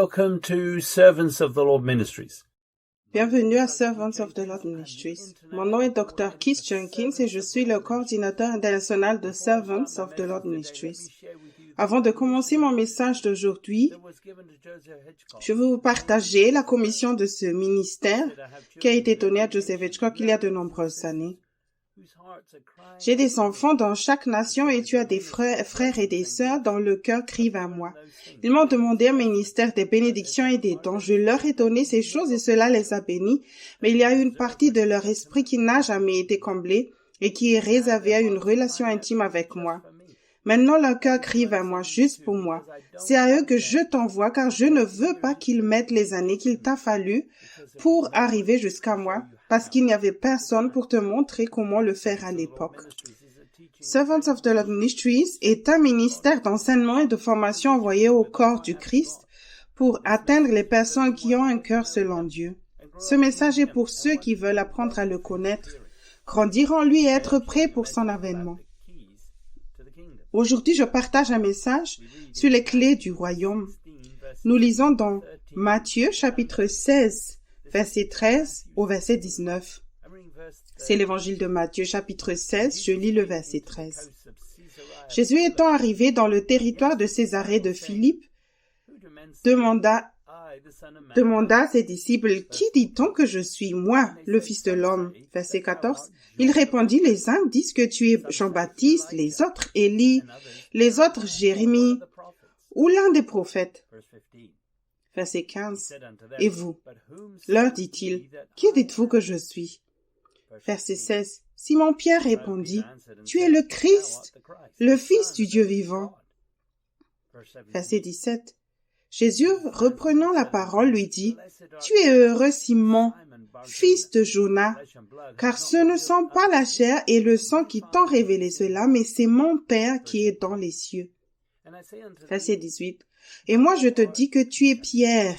welcome to Servants of the Lord Ministries. Bienvenue à Servants of the Lord Ministries. Mon nom est Dr. Keith Jenkins et je suis le coordinateur international de Servants of the Lord Ministries. Avant de commencer mon message d'aujourd'hui, je veux vous partager la commission de ce ministère qui a été donnée à Joseph Hitchcock il y a de nombreuses années. J'ai des enfants dans chaque nation et tu as des frères et des sœurs dont le cœur crie vers moi. Ils m'ont demandé un ministère des bénédictions et des dons. Je leur ai donné ces choses et cela les a bénis, mais il y a une partie de leur esprit qui n'a jamais été comblée et qui est réservée à une relation intime avec moi. Maintenant, leur cœur crie vers moi, juste pour moi. C'est à eux que je t'envoie, car je ne veux pas qu'ils mettent les années qu'il t'a fallu pour arriver jusqu'à moi, parce qu'il n'y avait personne pour te montrer comment le faire à l'époque. Servants of the Lord Ministries est un ministère d'enseignement et de formation envoyé au corps du Christ pour atteindre les personnes qui ont un cœur selon Dieu. Ce message est pour ceux qui veulent apprendre à le connaître, grandir en lui et être prêts pour son avènement. Aujourd'hui, je partage un message sur les clés du royaume. Nous lisons dans Matthieu chapitre 16, verset 13 au verset 19. C'est l'évangile de Matthieu chapitre 16, je lis le verset 13. Jésus étant arrivé dans le territoire de Césarée de Philippe, demanda à ses disciples, « Qui dit-on que je suis, moi, le Fils de l'homme ?» Verset 14. Il répondit, « Les uns disent que tu es Jean-Baptiste, les autres Élie, les autres Jérémie, ou l'un des prophètes. » Verset 15. Et vous, leur dit-il, qui dites-vous que je suis? Verset 16. Simon-Pierre répondit, tu es le Christ, le Fils du Dieu vivant. Verset 17. Jésus, reprenant la parole, lui dit, tu es heureux, Simon, fils de Jonas, car ce ne sont pas la chair et le sang qui t'ont révélé cela, mais c'est mon Père qui est dans les cieux. Verset 18. Et moi je te dis que tu es Pierre,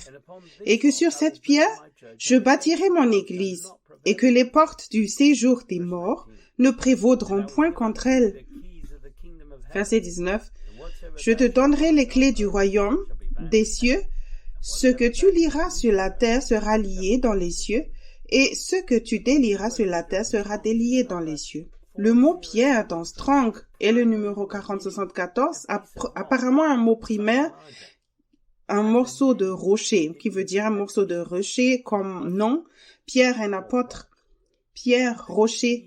et que sur cette pierre, je bâtirai mon église, et que les portes du séjour des morts ne prévaudront point contre elle. Verset 19. Je te donnerai les clés du royaume des cieux. Ce que tu liras sur la terre sera lié dans les cieux, et ce que tu délieras sur la terre sera délié dans les cieux. Le mot Pierre dans Strong et le numéro 4074, apparemment un mot primaire, un morceau de rocher, qui veut dire un morceau de rocher comme nom. Pierre, un apôtre. Pierre, rocher.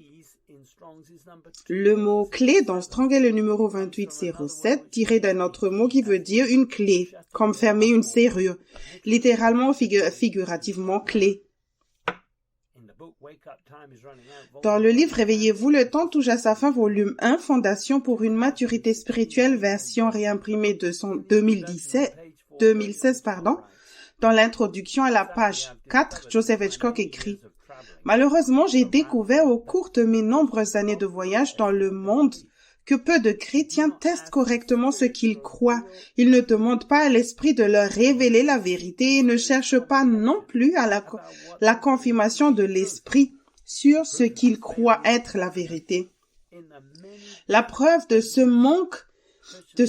Le mot clé dans Strong est le numéro 2807, tiré d'un autre mot qui veut dire une clé, comme fermer une serrure. Littéralement, figurativement, clé. Dans le livre Réveillez-vous, le temps touche à sa fin, volume 1, Fondation pour une maturité spirituelle, version réimprimée de son 2016, dans l'introduction à la page 4, Joseph Hitchcock écrit « Malheureusement, j'ai découvert au cours de mes nombreuses années de voyage dans le monde que peu de chrétiens testent correctement ce qu'ils croient. Ils ne demandent pas à l'esprit de leur révéler la vérité et ne cherchent pas non plus à la confirmation de l'esprit sur ce qu'ils croient être la vérité. La preuve de ce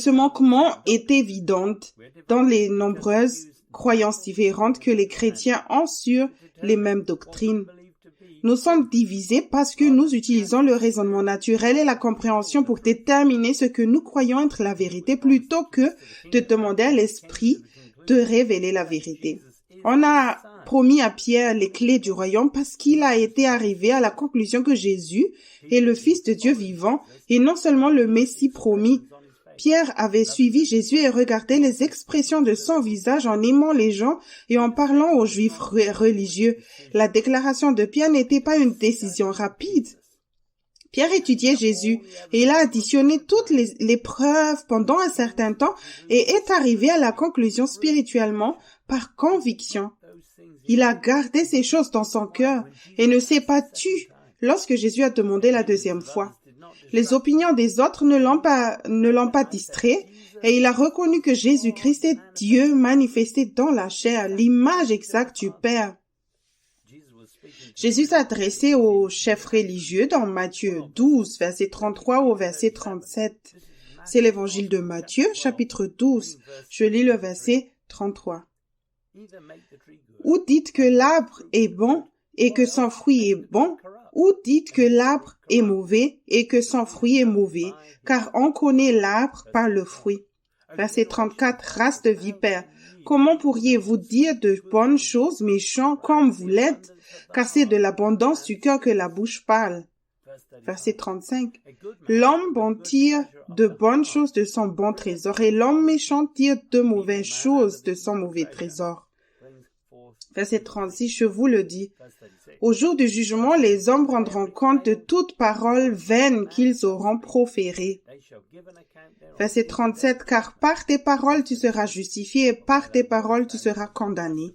manquement est évidente dans les nombreuses croyances différentes que les chrétiens ont sur les mêmes doctrines. Nous sommes divisés parce que nous utilisons le raisonnement naturel et la compréhension pour déterminer ce que nous croyons être la vérité plutôt que de demander à l'esprit de révéler la vérité. On a promis à Pierre les clés du royaume parce qu'il a été arrivé à la conclusion que Jésus est le Fils de Dieu vivant et non seulement le Messie promis. Pierre avait suivi Jésus et regardé les expressions de son visage en aimant les gens et en parlant aux Juifs religieux. La déclaration de Pierre n'était pas une décision rapide. Pierre étudiait Jésus et il a additionné toutes les preuves pendant un certain temps et est arrivé à la conclusion spirituellement par conviction. Il a gardé ces choses dans son cœur et ne s'est pas tu lorsque Jésus a demandé la deuxième fois. Les opinions des autres ne l'ont pas distrait et il a reconnu que Jésus-Christ est Dieu manifesté dans la chair, l'image exacte du Père. Jésus s'adressait aux chefs religieux dans Matthieu 12, verset 33 au verset 37. C'est l'évangile de Matthieu, chapitre 12. Je lis le verset 33. Ou dites que l'arbre est bon et que son fruit est bon, ou dites que l'arbre est mauvais et que son fruit est mauvais, car on connaît l'arbre par le fruit. Verset 34, race de vipères. Comment pourriez-vous dire de bonnes choses méchants comme vous l'êtes, car c'est de l'abondance du cœur que la bouche parle. Verset 35. L'homme bon tire de bonnes choses de son bon trésor et l'homme méchant tire de mauvaises choses de son mauvais trésor. Verset 36, je vous le dis. Au jour du jugement, les hommes rendront compte de toute parole vaine qu'ils auront proférée. Verset 37, car par tes paroles tu seras justifié et par tes paroles tu seras condamné.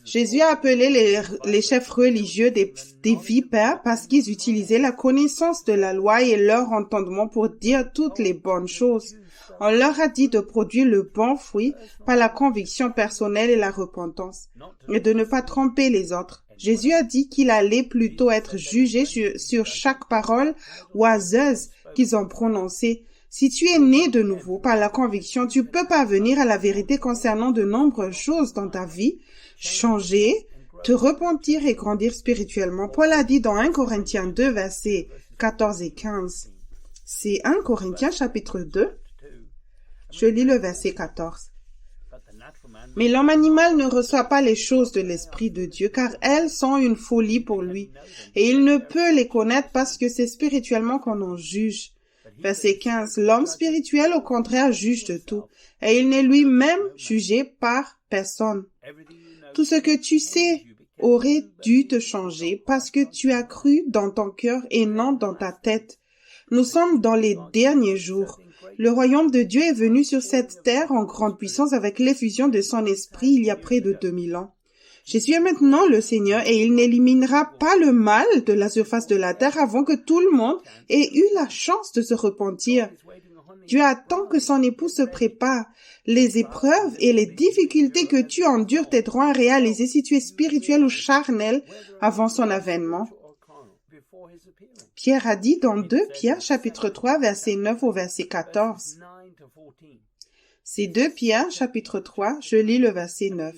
Jésus a appelé les chefs religieux des vipères parce qu'ils utilisaient la connaissance de la loi et leur entendement pour dire toutes les bonnes choses. On leur a dit de produire le bon fruit par la conviction personnelle et la repentance, et de ne pas tromper les autres. Jésus a dit qu'il allait plutôt être jugé sur chaque parole oiseuse qu'ils ont prononcée. Si tu es né de nouveau par la conviction, tu peux parvenir à la vérité concernant de nombreuses choses dans ta vie, changer, te repentir et grandir spirituellement. Paul a dit dans 1 Corinthiens 2, versets 14 et 15. C'est 1 Corinthiens chapitre 2. Je lis le verset 14. Mais l'homme animal ne reçoit pas les choses de l'Esprit de Dieu, car elles sont une folie pour lui, et il ne peut les connaître parce que c'est spirituellement qu'on en juge. Verset 15. L'homme spirituel, au contraire, juge de tout, et il n'est lui-même jugé par personne. Tout ce que tu sais aurait dû te changer parce que tu as cru dans ton cœur et non dans ta tête. Nous sommes dans les derniers jours. Le royaume de Dieu est venu sur cette terre en grande puissance avec l'effusion de son esprit il y a près de 2000 ans. Jésus est maintenant le Seigneur et il n'éliminera pas le mal de la surface de la terre avant que tout le monde ait eu la chance de se repentir. Dieu attend que son époux se prépare. Les épreuves et les difficultés que tu endures t'aideront à réaliser si tu es spirituel ou charnel avant son avènement. Pierre a dit dans 2 Pierre chapitre 3 verset 9 au verset 14. C'est 2 Pierre chapitre 3, je lis le verset 9.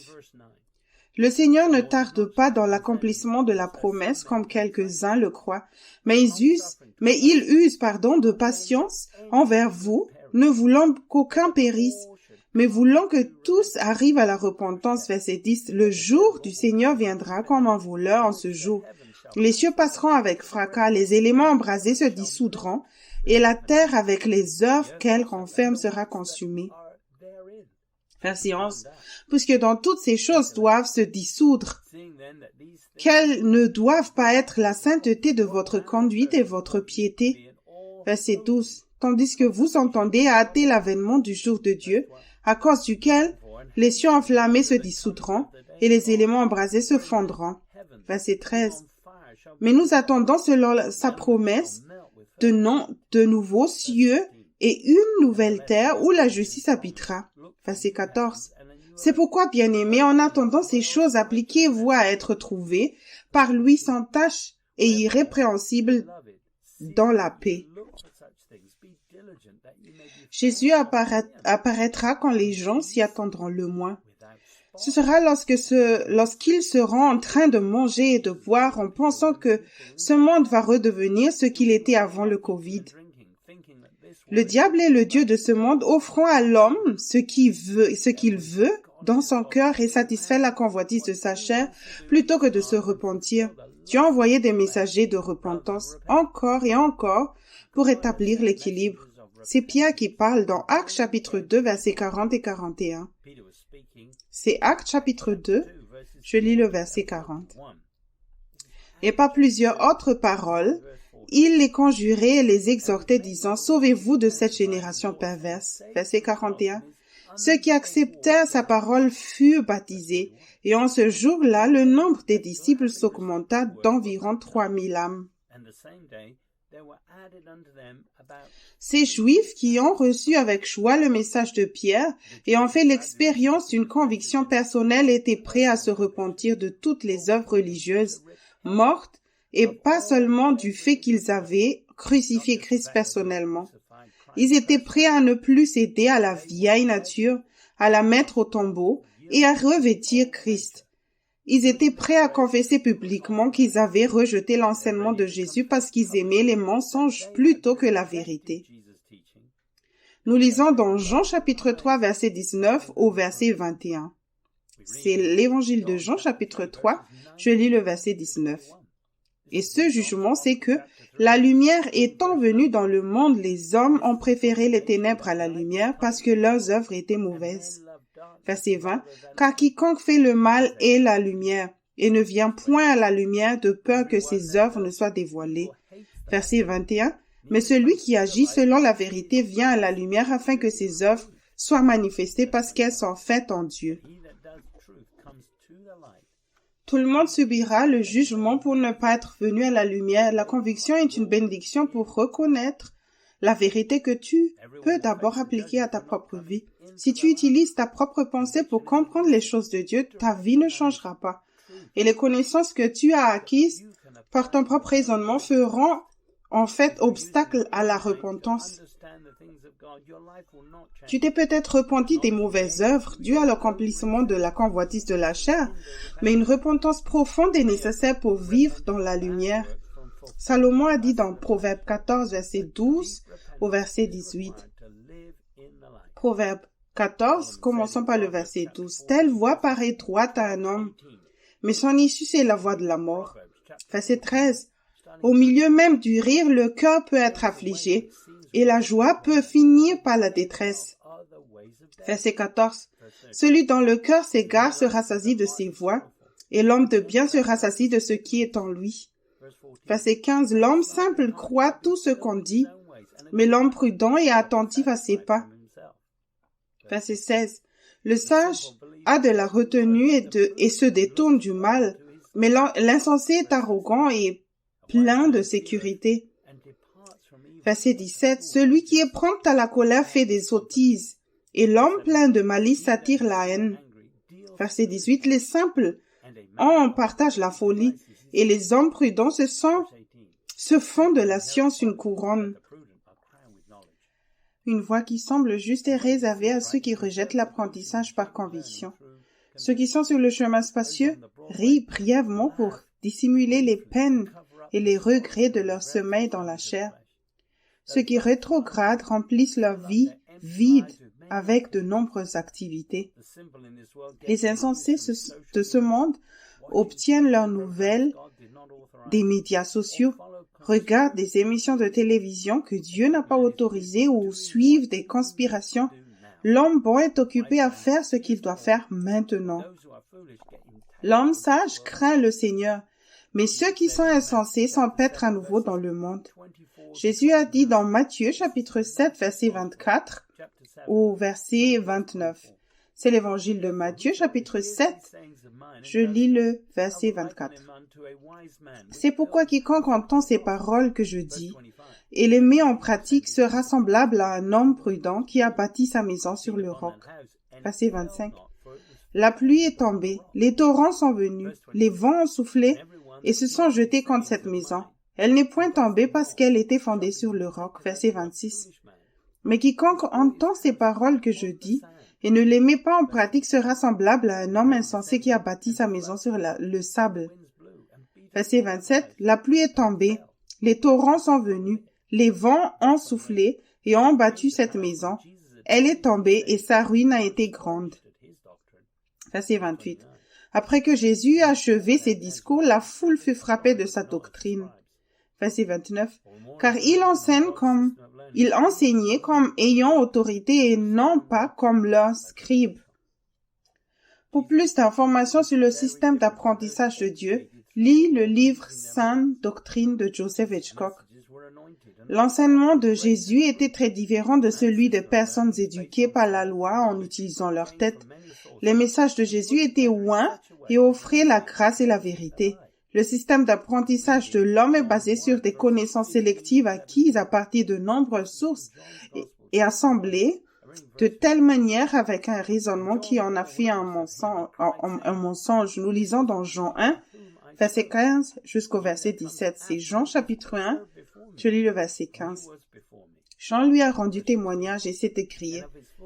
Le Seigneur ne tarde pas dans l'accomplissement de la promesse comme quelques-uns le croient, mais il use de patience envers vous, ne voulant qu'aucun périsse, mais voulant que tous arrivent à la repentance. Verset 10. Le jour du Seigneur viendra comme un voleur en ce jour. Les cieux passeront avec fracas, les éléments embrasés se dissoudront, et la terre avec les œuvres qu'elle renferme sera consumée. Verset 11. Puisque dans toutes ces choses doivent se dissoudre, qu'elles ne doivent pas être la sainteté de votre conduite et votre piété. Verset 12. Tandis que vous entendez hâter l'avènement du jour de Dieu, à cause duquel les cieux enflammés se dissoudront et les éléments embrasés se fondront. Verset 13. Mais nous attendons selon sa promesse de nouveaux cieux et une nouvelle terre où la justice habitera. Verset 14. C'est pourquoi, bien-aimés, en attendant ces choses, appliquez-vous à être trouvés par lui sans tache et irrépréhensible dans la paix. Jésus apparaîtra quand les gens s'y attendront le moins. Ce sera lorsqu'ils seront en train de manger et de boire en pensant que ce monde va redevenir ce qu'il était avant le Covid. Le diable est le dieu de ce monde, offrant à l'homme ce qu'il veut dans son cœur et satisfait la convoitise de sa chair plutôt que de se repentir. Dieu a envoyé des messagers de repentance encore et encore pour établir l'équilibre. C'est Pierre qui parle dans Actes chapitre 2 versets 40 et 41. C'est Actes chapitre 2, je lis le verset 40. Et par plusieurs autres paroles, il les conjurait et les exhortait disant, sauvez-vous de cette génération perverse. Verset 41. Ceux qui acceptèrent sa parole furent baptisés, et en ce jour-là, le nombre des disciples s'augmenta d'environ 3000 âmes. Ces Juifs qui ont reçu avec joie le message de Pierre et ont fait l'expérience d'une conviction personnelle étaient prêts à se repentir de toutes les œuvres religieuses mortes et pas seulement du fait qu'ils avaient crucifié Christ personnellement. Ils étaient prêts à ne plus céder à la vieille nature, à la mettre au tombeau et à revêtir Christ. Ils étaient prêts à confesser publiquement qu'ils avaient rejeté l'enseignement de Jésus parce qu'ils aimaient les mensonges plutôt que la vérité. Nous lisons dans Jean chapitre 3, verset 19 au verset 21. C'est l'évangile de Jean chapitre 3, je lis le verset 19. Et ce jugement, c'est que la lumière étant venue dans le monde, les hommes ont préféré les ténèbres à la lumière parce que leurs œuvres étaient mauvaises. Verset 20. Car quiconque fait le mal est la lumière et ne vient point à la lumière de peur que ses œuvres ne soient dévoilées. Verset 21. Mais celui qui agit selon la vérité vient à la lumière afin que ses œuvres soient manifestées parce qu'elles sont faites en Dieu. Tout le monde subira le jugement pour ne pas être venu à la lumière. La conviction est une bénédiction pour reconnaître la vérité que tu peux d'abord appliquer à ta propre vie. Si tu utilises ta propre pensée pour comprendre les choses de Dieu, ta vie ne changera pas. Et les connaissances que tu as acquises par ton propre raisonnement feront en fait obstacle à la repentance. Tu t'es peut-être repenti des mauvaises œuvres dues à l'accomplissement de la convoitise de la chair, mais une repentance profonde est nécessaire pour vivre dans la lumière. Salomon a dit dans Proverbe 14, verset 12 au verset 18. Proverbe 14, commençons par le verset 12. Telle voie paraît droite à un homme, mais son issue c'est la voie de la mort. Verset 13. Au milieu même du rire, le cœur peut être affligé, et la joie peut finir par la détresse. Verset 14. Celui dont le cœur s'égare se rassasie de ses voies, et l'homme de bien se rassasie de ce qui est en lui. Verset 15. L'homme simple croit tout ce qu'on dit, mais l'homme prudent est attentif à ses pas. Verset 16. Le sage a de la retenue et se détourne du mal, mais l'insensé est arrogant et plein de sécurité. Verset 17. Celui qui est prompt à la colère fait des sottises, et l'homme plein de malice attire la haine. Verset 18. Les simples en partagent la folie, et les hommes prudents se font de la science une couronne. Une voie qui semble juste est réservée à ceux qui rejettent l'apprentissage par conviction. Ceux qui sont sur le chemin spacieux rient brièvement pour dissimuler les peines et les regrets de leur sommeil dans la chair. Ceux qui rétrogradent remplissent leur vie vide avec de nombreuses activités. Les insensés de ce monde obtiennent leurs nouvelles des médias sociaux, regardent des émissions de télévision que Dieu n'a pas autorisées ou suivent des conspirations. L'homme bon est occupé à faire ce qu'il doit faire maintenant. L'homme sage craint le Seigneur, mais ceux qui sont insensés s'empêtrent à nouveau dans le monde. Jésus a dit dans Matthieu chapitre 7, verset 24 au verset 29. C'est l'évangile de Matthieu chapitre 7. Je lis le verset 24. C'est pourquoi quiconque entend ces paroles que je dis et les met en pratique sera semblable à un homme prudent qui a bâti sa maison sur le roc. Verset 25. La pluie est tombée, les torrents sont venus, les vents ont soufflé et se sont jetés contre cette maison. Elle n'est point tombée parce qu'elle était fondée sur le roc. Verset 26. Mais quiconque entend ces paroles que je dis et ne les met pas en pratique sera semblable à un homme insensé qui a bâti sa maison sur le sable. Verset 27. La pluie est tombée, les torrents sont venus, les vents ont soufflé et ont battu cette maison. Elle est tombée et sa ruine a été grande. Verset 28. Après que Jésus eut achevé ses discours, la foule fut frappée de sa doctrine. Verset 29. Car il enseignait comme ayant autorité et non pas comme leurs scribes. Pour plus d'informations sur le système d'apprentissage de Dieu, lis le livre Sainte Doctrine de Joseph Hitchcock. L'enseignement de Jésus était très différent de celui des personnes éduquées par la loi en utilisant leur tête. Les messages de Jésus étaient oints et offraient la grâce et la vérité. Le système d'apprentissage de l'homme est basé sur des connaissances sélectives acquises à partir de nombreuses sources et assemblées de telle manière avec un raisonnement qui en a fait un mensonge. Nous lisons dans Jean 1, verset 15 jusqu'au verset 17. C'est Jean chapitre 1, je lis le verset 15. Jean lui a rendu témoignage et s'est écrié.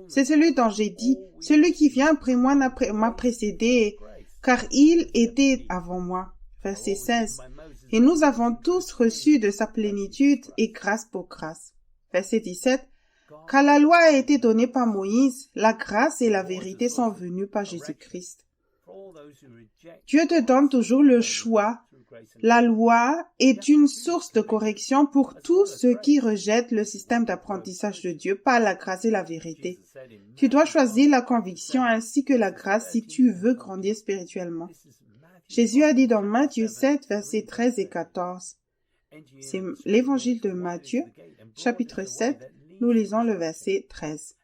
C'est celui dont j'ai dit, celui qui vient après moi m'a précédé, car il était avant moi. Verset 16. Et nous avons tous reçu de sa plénitude et grâce pour grâce. Verset 17. Car la loi a été donnée par Moïse, la grâce et la vérité sont venues par Jésus-Christ. Dieu te donne toujours le choix. La loi est une source de correction pour tous ceux qui rejettent le système d'apprentissage de Dieu par la grâce et la vérité. Tu dois choisir la conviction ainsi que la grâce si tu veux grandir spirituellement. Jésus a dit dans Matthieu 7, versets 13 et 14. C'est l'évangile de Matthieu, chapitre 7, nous lisons le verset 13.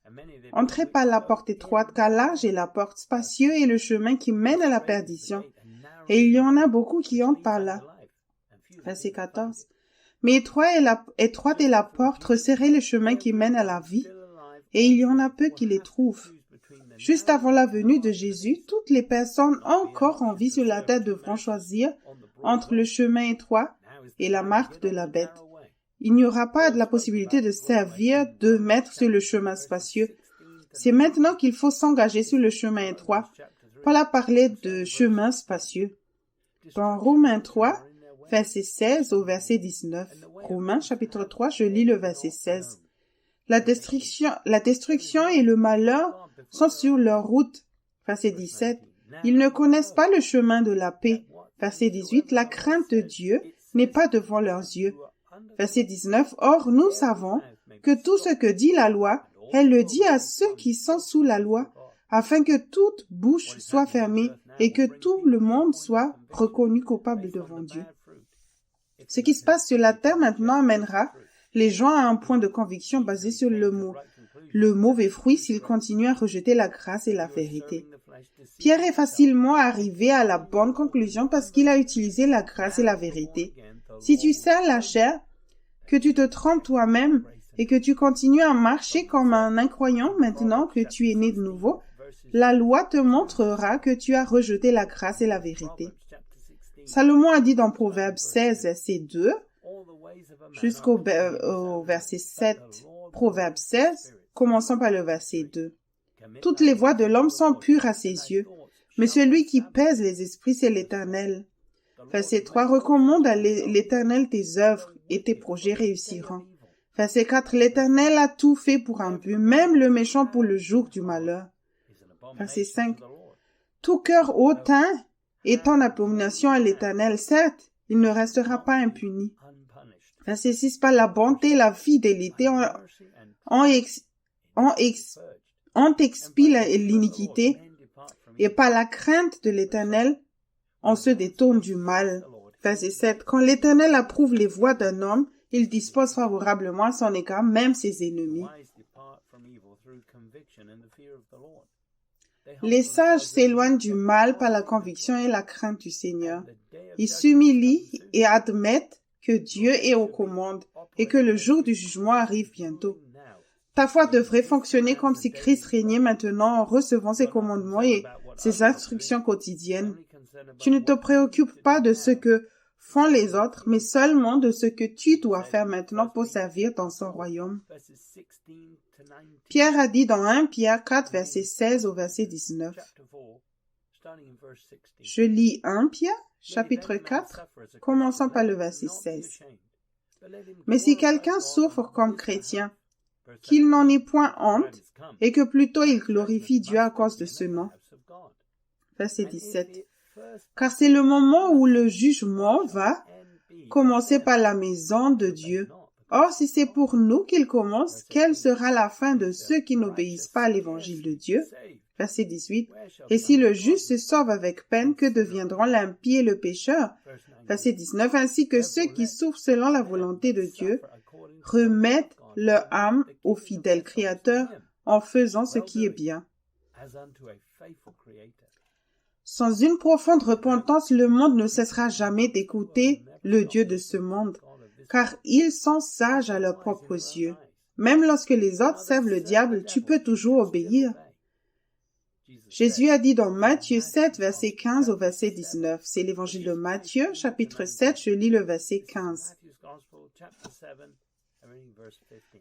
Entrez par la porte étroite, car large est la porte, spacieux est le chemin qui mène à la perdition. Et il y en a beaucoup qui entrent par là. Verset 14. Mais étroite est la porte, resserré le chemin qui mène à la vie, et il y en a peu qui les trouvent. Juste avant la venue de Jésus, toutes les personnes encore en vie sur la terre devront choisir entre le chemin étroit et la marque de la bête. Il n'y aura pas de la possibilité de servir de maître sur le chemin spacieux. C'est maintenant qu'il faut s'engager sur le chemin étroit. Paul a parlé de chemin spacieux. Dans Romains 3, verset 16 au verset 19. Romains chapitre 3, je lis le verset 16. La destruction et le malheur sont sur leur route. Verset 17. Ils ne connaissent pas le chemin de la paix. Verset 18. La crainte de Dieu n'est pas devant leurs yeux. Verset 19. Or, nous savons que tout ce que dit la loi, elle le dit à ceux qui sont sous la loi, afin que toute bouche soit fermée et que tout le monde soit reconnu coupable devant Dieu. Ce qui se passe sur la terre maintenant amènera les gens à un point de conviction basé sur le mauvais fruit s'ils continuent à rejeter la grâce et la vérité. Pierre est facilement arrivé à la bonne conclusion parce qu'il a utilisé la grâce et la vérité. Si tu sers la chair, que tu te trompes toi-même et que tu continues à marcher comme un incroyant maintenant que tu es né de nouveau, la loi te montrera que tu as rejeté la grâce et la vérité. Salomon a dit dans Proverbe 16, verset 2, jusqu'au verset 7, Proverbe 16, commençons par le verset 2. Toutes les voies de l'homme sont pures à ses yeux, mais celui qui pèse les esprits, c'est l'Éternel. Verset 3, recommande à l'Éternel tes œuvres et tes projets réussiront. Verset 4, l'Éternel a tout fait pour un but, même le méchant pour le jour du malheur. Verset 5, tout cœur hautain est en abomination à l'Éternel, certes, il ne restera pas impuni. Verset 6, par la bonté et la fidélité, on expie l'iniquité, et par la crainte de l'Éternel, on se détourne du mal. Verset 7, quand l'Éternel approuve les voies d'un homme, il dispose favorablement à son égard même ses ennemis. Les sages s'éloignent du mal par la conviction et la crainte du Seigneur. Ils s'humilient et admettent que Dieu est aux commandes et que le jour du jugement arrive bientôt. Ta foi devrait fonctionner comme si Christ régnait maintenant en recevant ses commandements et ses instructions quotidiennes. Tu ne te préoccupes pas de ce que font les autres, mais seulement de ce que tu dois faire maintenant pour servir dans son royaume. Pierre a dit dans 1 Pierre 4, verset 16 au verset 19. Je lis 1 Pierre, chapitre 4, commençant par le verset 16. Mais si quelqu'un souffre comme chrétien, qu'il n'en ait point honte, et que plutôt il glorifie Dieu à cause de ce nom. Verset 17. Car c'est le moment où le jugement va commencer par la maison de Dieu. Or, si c'est pour nous qu'il commence, quelle sera la fin de ceux qui n'obéissent pas à l'évangile de Dieu? Verset 18. Et si le juste se sauve avec peine, que deviendront l'impie et le pécheur? Verset 19. Ainsi que ceux qui souffrent selon la volonté de Dieu remettent leur âme au fidèle Créateur en faisant ce qui est bien. Sans une profonde repentance, le monde ne cessera jamais d'écouter le Dieu de ce monde, car ils sont sages à leurs propres yeux. Même lorsque les autres servent le diable, tu peux toujours obéir. Jésus a dit dans Matthieu 7, verset 15 au verset 19. C'est l'évangile de Matthieu, chapitre 7, je lis le verset 15.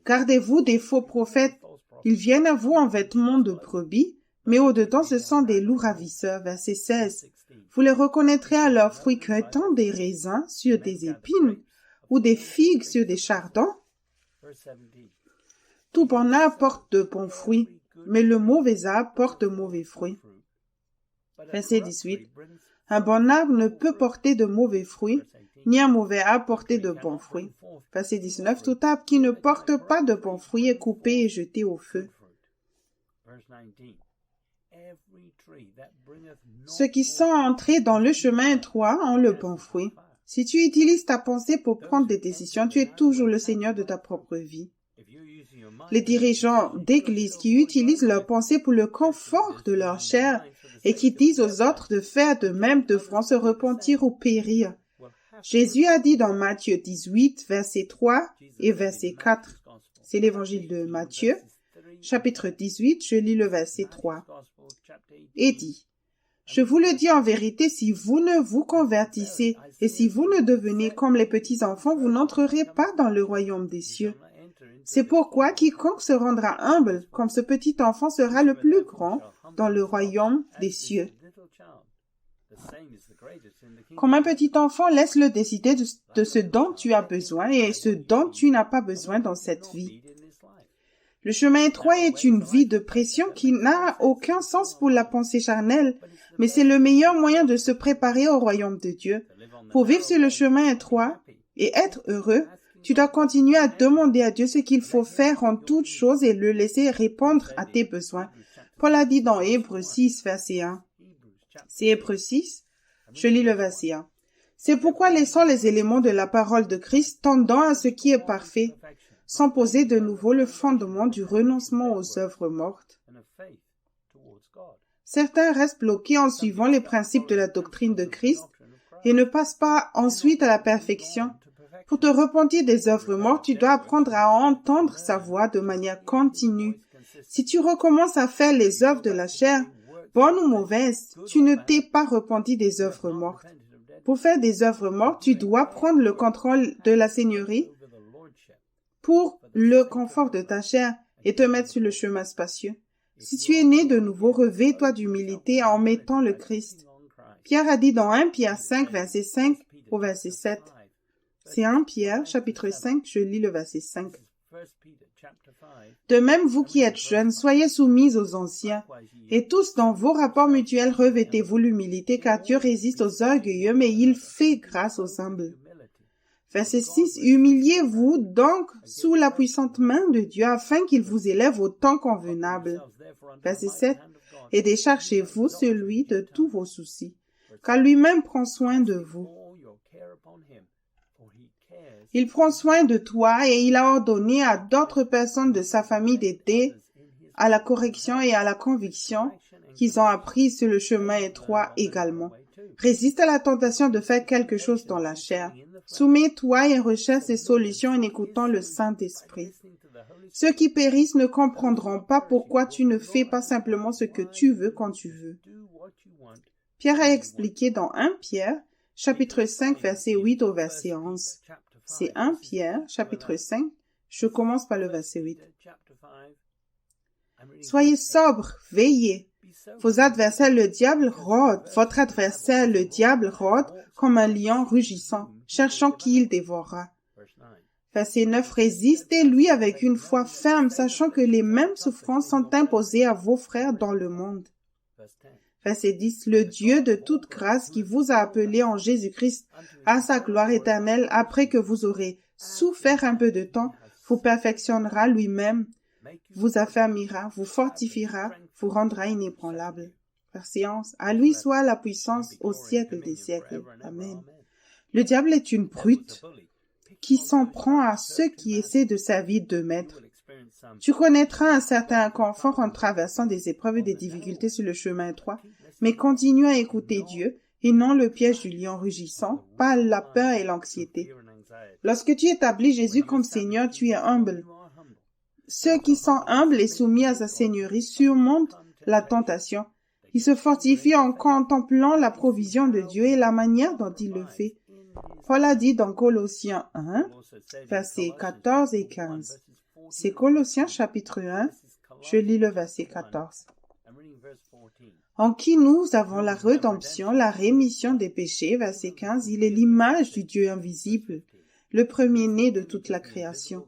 Gardez-vous des faux prophètes. Ils viennent à vous en vêtements de brebis, mais au-dedans ce sont des loups ravisseurs. Verset 16. Vous les reconnaîtrez à leurs fruits, cueillant des raisins sur des épines ou des figues sur des chardons. Tout bon arbre porte de bons fruits, mais le mauvais arbre porte de mauvais fruits. Verset 18. Un bon arbre ne peut porter de mauvais fruits, ni un mauvais arbre porter de bons fruits. Verset 19. Tout arbre qui ne porte pas de bons fruits est coupé et jeté au feu. Ceux qui sont entrés dans le chemin étroit ont le bon fruit. Si tu utilises ta pensée pour prendre des décisions, tu es toujours le Seigneur de ta propre vie. Les dirigeants d'église qui utilisent leur pensée pour le confort de leur chair et qui disent aux autres de faire de même devront se repentir ou périr. Jésus a dit dans Matthieu 18, verset 3 et verset 4. C'est l'évangile de Matthieu, chapitre 18, je lis le verset 3. Et dit, « Je vous le dis en vérité, si vous ne vous convertissez et si vous ne devenez comme les petits-enfants, vous n'entrerez pas dans le royaume des cieux. C'est pourquoi quiconque se rendra humble comme ce petit enfant sera le plus grand dans le royaume des cieux. » Comme un petit enfant, laisse-le décider de ce dont tu as besoin et ce dont tu n'as pas besoin dans cette vie. Le chemin étroit est une vie de pression qui n'a aucun sens pour la pensée charnelle, mais c'est le meilleur moyen de se préparer au royaume de Dieu. Pour vivre sur le chemin étroit et être heureux, tu dois continuer à demander à Dieu ce qu'il faut faire en toutes choses et le laisser répondre à tes besoins. Paul a dit dans Hébreux 6, verset 1. C'est Hébreux 6, je lis le verset 1. C'est pourquoi laissons les éléments de la parole de Christ tendant à ce qui est parfait, sans poser de nouveau le fondement du renoncement aux œuvres mortes. Certains restent bloqués en suivant les principes de la doctrine de Christ et ne passent pas ensuite à la perfection. Pour te repentir des œuvres mortes, tu dois apprendre à entendre sa voix de manière continue. Si tu recommences à faire les œuvres de la chair, bonnes ou mauvaises, tu ne t'es pas repenti des œuvres mortes. Pour faire des œuvres mortes, tu dois prendre le contrôle de la seigneurie pour le confort de ta chair et te mettre sur le chemin spacieux. Si tu es né de nouveau, revêt-toi d'humilité en mettant le Christ. Pierre a dit dans 1 Pierre 5, verset 5 au verset 7. C'est 1 Pierre, chapitre 5, je lis le verset 5. De même, vous qui êtes jeunes, soyez soumis aux anciens, et tous dans vos rapports mutuels revêtez-vous l'humilité, car Dieu résiste aux orgueilleux, mais il fait grâce aux humbles. Verset 6. Humiliez-vous donc sous la puissante main de Dieu, afin qu'il vous élève au temps convenable. Verset 7. Et déchargez-vous celui de tous vos soucis, car lui-même prend soin de vous. Il prend soin de toi et il a ordonné à d'autres personnes de sa famille d'aider à la correction et à la conviction qu'ils ont appris sur le chemin étroit également. Résiste à la tentation de faire quelque chose dans la chair. Soumets-toi et recherche des solutions en écoutant le Saint-Esprit. Ceux qui périssent ne comprendront pas pourquoi tu ne fais pas simplement ce que tu veux quand tu veux. Pierre a expliqué dans 1 Pierre, chapitre 5, verset 8 au verset 11. C'est 1 Pierre, chapitre 5. Je commence par le verset 8. Soyez sobres, veillez. Votre adversaire, le diable, rôde comme un lion rugissant, cherchant qui il dévorera. Verset 9. Résistez-lui avec une foi ferme, sachant que les mêmes souffrances sont imposées à vos frères dans le monde. Verset 10. Le Dieu de toute grâce qui vous a appelé en Jésus-Christ à sa gloire éternelle, après que vous aurez souffert un peu de temps, vous perfectionnera lui-même, vous affermira, vous fortifiera, vous rendra inébranlable. Verset 11. À lui soit la puissance au siècle des siècles. Amen. Le diable est une brute qui s'en prend à ceux qui essaient de servir de maître. Tu connaîtras un certain inconfort en traversant des épreuves et des difficultés sur le chemin étroit, mais continue à écouter Dieu et non le piège du lion rugissant, pas la peur et l'anxiété. Lorsque tu établis Jésus comme Seigneur, tu es humble. Ceux qui sont humbles et soumis à sa seigneurie surmontent la tentation. Ils se fortifient en contemplant la provision de Dieu et la manière dont il le fait. Paul a dit dans Colossiens 1, versets 14 et 15. C'est Colossiens chapitre 1, je lis le verset 14. En qui nous avons la rédemption, la rémission des péchés, verset 15, il est l'image du Dieu invisible, le premier-né de toute la création.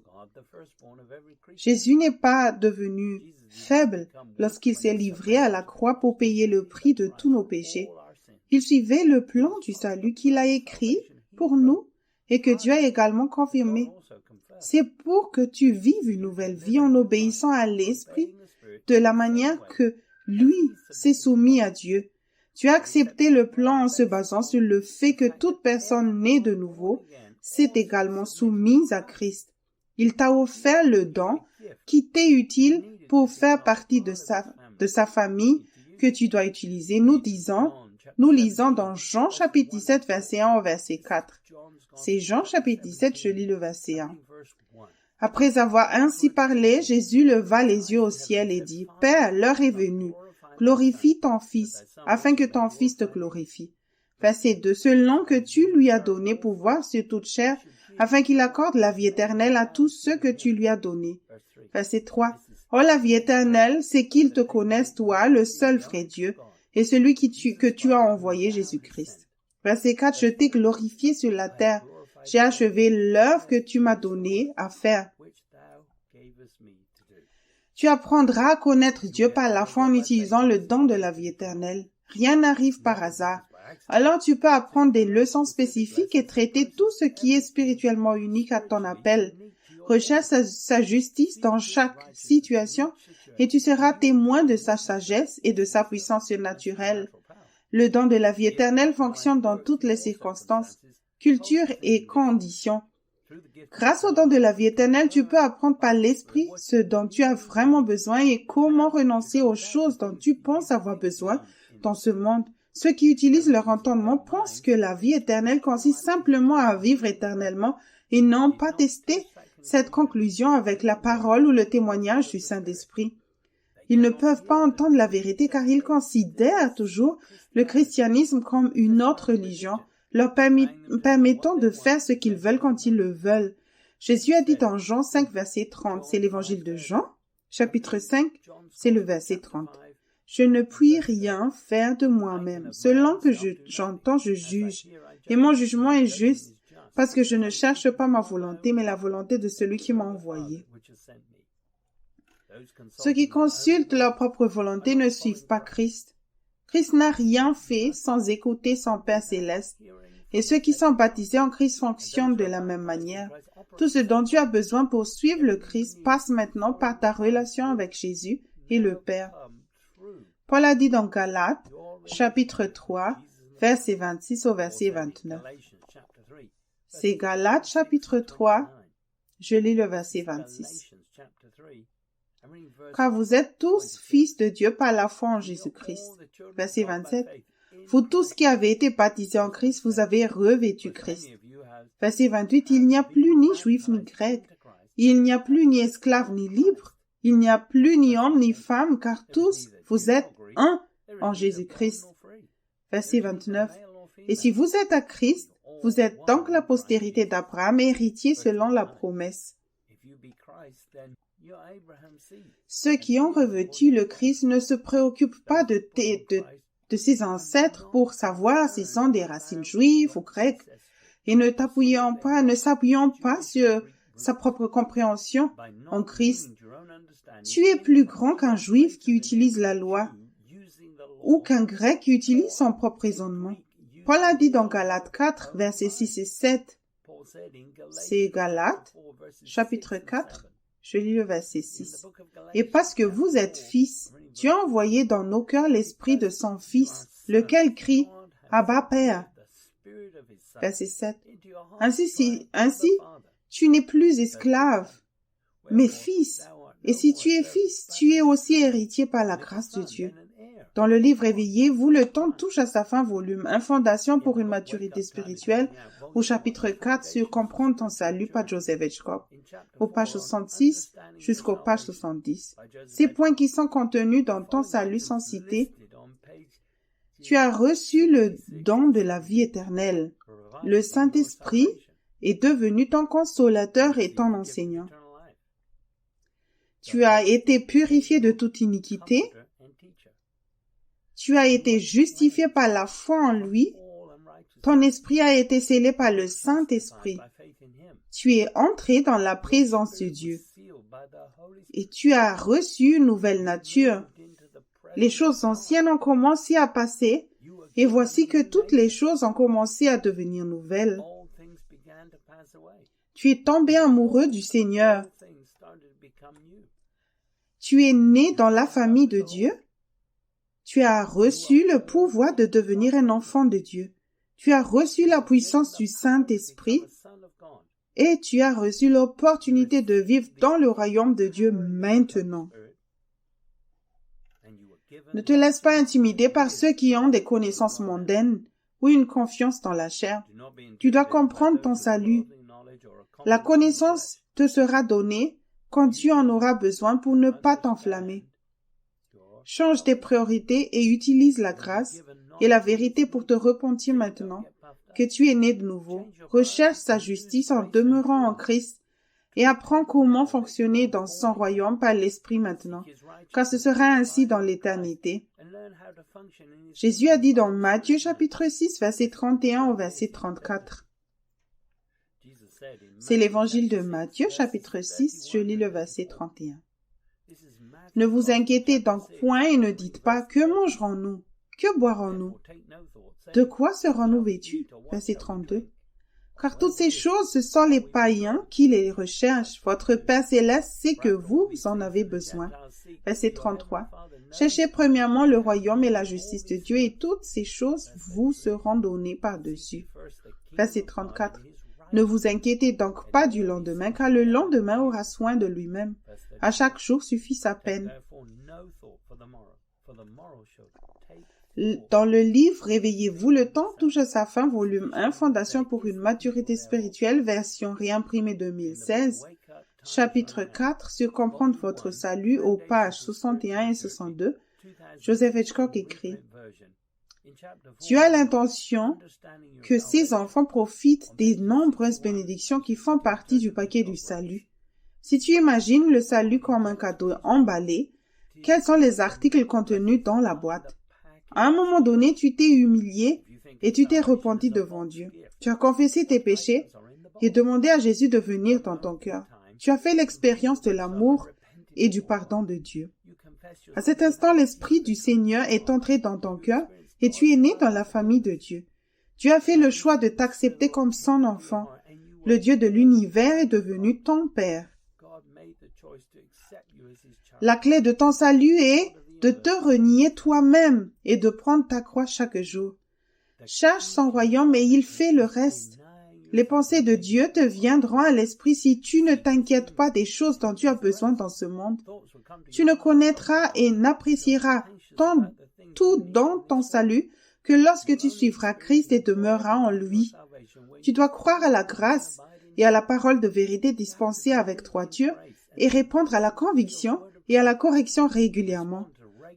Jésus n'est pas devenu faible lorsqu'il s'est livré à la croix pour payer le prix de tous nos péchés. Il suivait le plan du salut qu'il a écrit pour nous et que Dieu a également confirmé. C'est pour que tu vives une nouvelle vie en obéissant à l'Esprit de la manière que lui s'est soumis à Dieu. Tu as accepté le plan en se basant sur le fait que toute personne née de nouveau s'est également soumise à Christ. Il t'a offert le don qui t'est utile pour faire partie de sa famille que tu dois utiliser. Nous lisons dans Jean chapitre 17, verset 1 au verset 4. C'est Jean chapitre 17, je lis le verset 1. Après avoir ainsi parlé, Jésus leva les yeux au ciel et dit, « Père, l'heure est venue. Glorifie ton Fils, afin que ton Fils te glorifie. » Verset 2. « Selon que tu lui as donné pouvoir sur toute chair, afin qu'il accorde la vie éternelle à tous ceux que tu lui as donnés. » Verset 3. « Oh, la vie éternelle, c'est qu'ils te connaissent, toi, le seul vrai Dieu, et celui que tu as envoyé, Jésus-Christ. » Verset 4. « Je t'ai glorifié sur la terre. J'ai achevé l'œuvre que tu m'as donnée à faire. » Tu apprendras à connaître Dieu par la foi en utilisant le don de la vie éternelle. Rien n'arrive par hasard. Alors tu peux apprendre des leçons spécifiques et traiter tout ce qui est spirituellement unique à ton appel. Recherche sa justice dans chaque situation et tu seras témoin de sa sagesse et de sa puissance surnaturelle. Le don de la vie éternelle fonctionne dans toutes les circonstances, cultures et conditions. Grâce au don de la vie éternelle, tu peux apprendre par l'Esprit ce dont tu as vraiment besoin et comment renoncer aux choses dont tu penses avoir besoin dans ce monde. Ceux qui utilisent leur entendement pensent que la vie éternelle consiste simplement à vivre éternellement et n'ont pas testé cette conclusion avec la parole ou le témoignage du Saint-Esprit. Ils ne peuvent pas entendre la vérité car ils considèrent toujours le christianisme comme une autre religion, leur permettant de faire ce qu'ils veulent quand ils le veulent. Jésus a dit dans Jean 5, verset 30, c'est l'évangile de Jean, chapitre 5, c'est le verset 30. « Je ne puis rien faire de moi-même. Selon que j'entends, je juge. Et mon jugement est juste, parce que je ne cherche pas ma volonté, mais la volonté de celui qui m'a envoyé. » Ceux qui consultent leur propre volonté ne suivent pas Christ. Christ n'a rien fait sans écouter son Père céleste. Et ceux qui sont baptisés en Christ fonctionnent de la même manière. Tout ce dont tu as besoin pour suivre le Christ passe maintenant par ta relation avec Jésus et le Père. Paul a dit dans Galates, chapitre 3, verset 26 au verset 29. C'est Galates, chapitre 3, je lis le verset 26. « Car vous êtes tous fils de Dieu par la foi en Jésus-Christ. » Verset 27. « Vous tous qui avez été baptisés en Christ, vous avez revêtu Christ. » Verset 28. « Il n'y a plus ni juif ni grec. Il n'y a plus ni esclave ni libre. Il n'y a plus ni homme ni femme, car tous vous êtes un en Jésus-Christ. » Verset 29. « Et si vous êtes à Christ, vous êtes donc la postérité d'Abraham, héritier selon la promesse. » Ceux qui ont revêtu le Christ ne se préoccupent pas de ses ancêtres pour savoir s'ils sont des racines juives ou grecques et ne s'appuyant pas sur sa propre compréhension en Christ. Tu es plus grand qu'un juif qui utilise la loi ou qu'un grec qui utilise son propre raisonnement. Paul a dit dans Galates 4, versets 6 et 7. C'est Galates, chapitre 4. Je lis le verset 6. « Et parce que vous êtes fils, Dieu a envoyé dans nos cœurs l'esprit de son Fils, lequel crie « Abba, Père » Verset 7. « Ainsi, tu n'es plus esclave, mais fils. Et si tu es fils, tu es aussi héritier par la grâce de Dieu. » Dans le livre Éveillé, le temps touche à sa fin, volume 1, Fondation pour une maturité spirituelle, au chapitre 4 sur Comprendre ton salut par Joseph Hitchcock, aux pages 66 jusqu'aux pages 70. Ces points qui sont contenus dans ton salut sont cités. Tu as reçu le don de la vie éternelle. le Saint-Esprit est devenu ton consolateur et ton enseignant. Tu as été purifié de toute iniquité. Tu as été justifié par la foi en lui. Ton esprit a été scellé par le Saint-Esprit. Tu es entré dans la présence de Dieu. Et tu as reçu une nouvelle nature. Les choses anciennes ont commencé à passer, et voici que toutes les choses ont commencé à devenir nouvelles. Tu es tombé amoureux du Seigneur. Tu es né dans la famille de Dieu. Tu as reçu le pouvoir de devenir un enfant de Dieu. Tu as reçu la puissance du Saint-Esprit et tu as reçu l'opportunité de vivre dans le royaume de Dieu maintenant. Ne te laisse pas intimider par ceux qui ont des connaissances mondaines ou une confiance dans la chair. Tu dois comprendre ton salut. La connaissance te sera donnée quand tu en auras besoin pour ne pas t'enflammer. Change tes priorités et utilise la grâce et la vérité pour te repentir maintenant que tu es né de nouveau. Recherche sa justice en demeurant en Christ et apprends comment fonctionner dans son royaume par l'Esprit maintenant, car ce sera ainsi dans l'éternité. Jésus a dit dans Matthieu chapitre 6, verset 31 au verset 34. C'est l'évangile de Matthieu chapitre 6, je lis le verset 31. Ne vous inquiétez donc point et ne dites pas, que mangerons-nous? Que boirons-nous? De quoi serons-nous vêtus? Verset 32. Car toutes ces choses, ce sont les païens qui les recherchent. Votre Père céleste sait que vous en avez besoin. Verset 33. Cherchez premièrement le royaume et la justice de Dieu et toutes ces choses vous seront données par-dessus. Verset 34. Ne vous inquiétez donc pas du lendemain, car le lendemain aura soin de lui-même. À chaque jour suffit sa peine. Dans le livre « Réveillez-vous, le temps touche à sa fin », volume 1, Fondation pour une maturité spirituelle, version réimprimée 2016, chapitre 4, sur comprendre votre salut, aux pages 61 et 62, Joseph Hitchcock écrit « Tu as l'intention que ces enfants profitent des nombreuses bénédictions qui font partie du paquet du salut. Si tu imagines le salut comme un cadeau emballé, quels sont les articles contenus dans la boîte? À un moment donné, tu t'es humilié et tu t'es repenti devant Dieu. Tu as confessé tes péchés et demandé à Jésus de venir dans ton cœur. Tu as fait l'expérience de l'amour et du pardon de Dieu. À cet instant, l'Esprit du Seigneur est entré dans ton cœur et tu es né dans la famille de Dieu. Tu as fait le choix de t'accepter comme son enfant. Le Dieu de l'univers est devenu ton Père. La clé de ton salut est de te renier toi-même et de prendre ta croix chaque jour. Cherche son royaume et il fait le reste. Les pensées de Dieu te viendront à l'esprit si tu ne t'inquiètes pas des choses dont tu as besoin dans ce monde. Tu ne connaîtras et n'apprécieras tout dans ton salut que lorsque tu suivras Christ et demeureras en lui. Tu dois croire à la grâce et à la parole de vérité dispensée avec droiture et répondre à la conviction et à la correction régulièrement.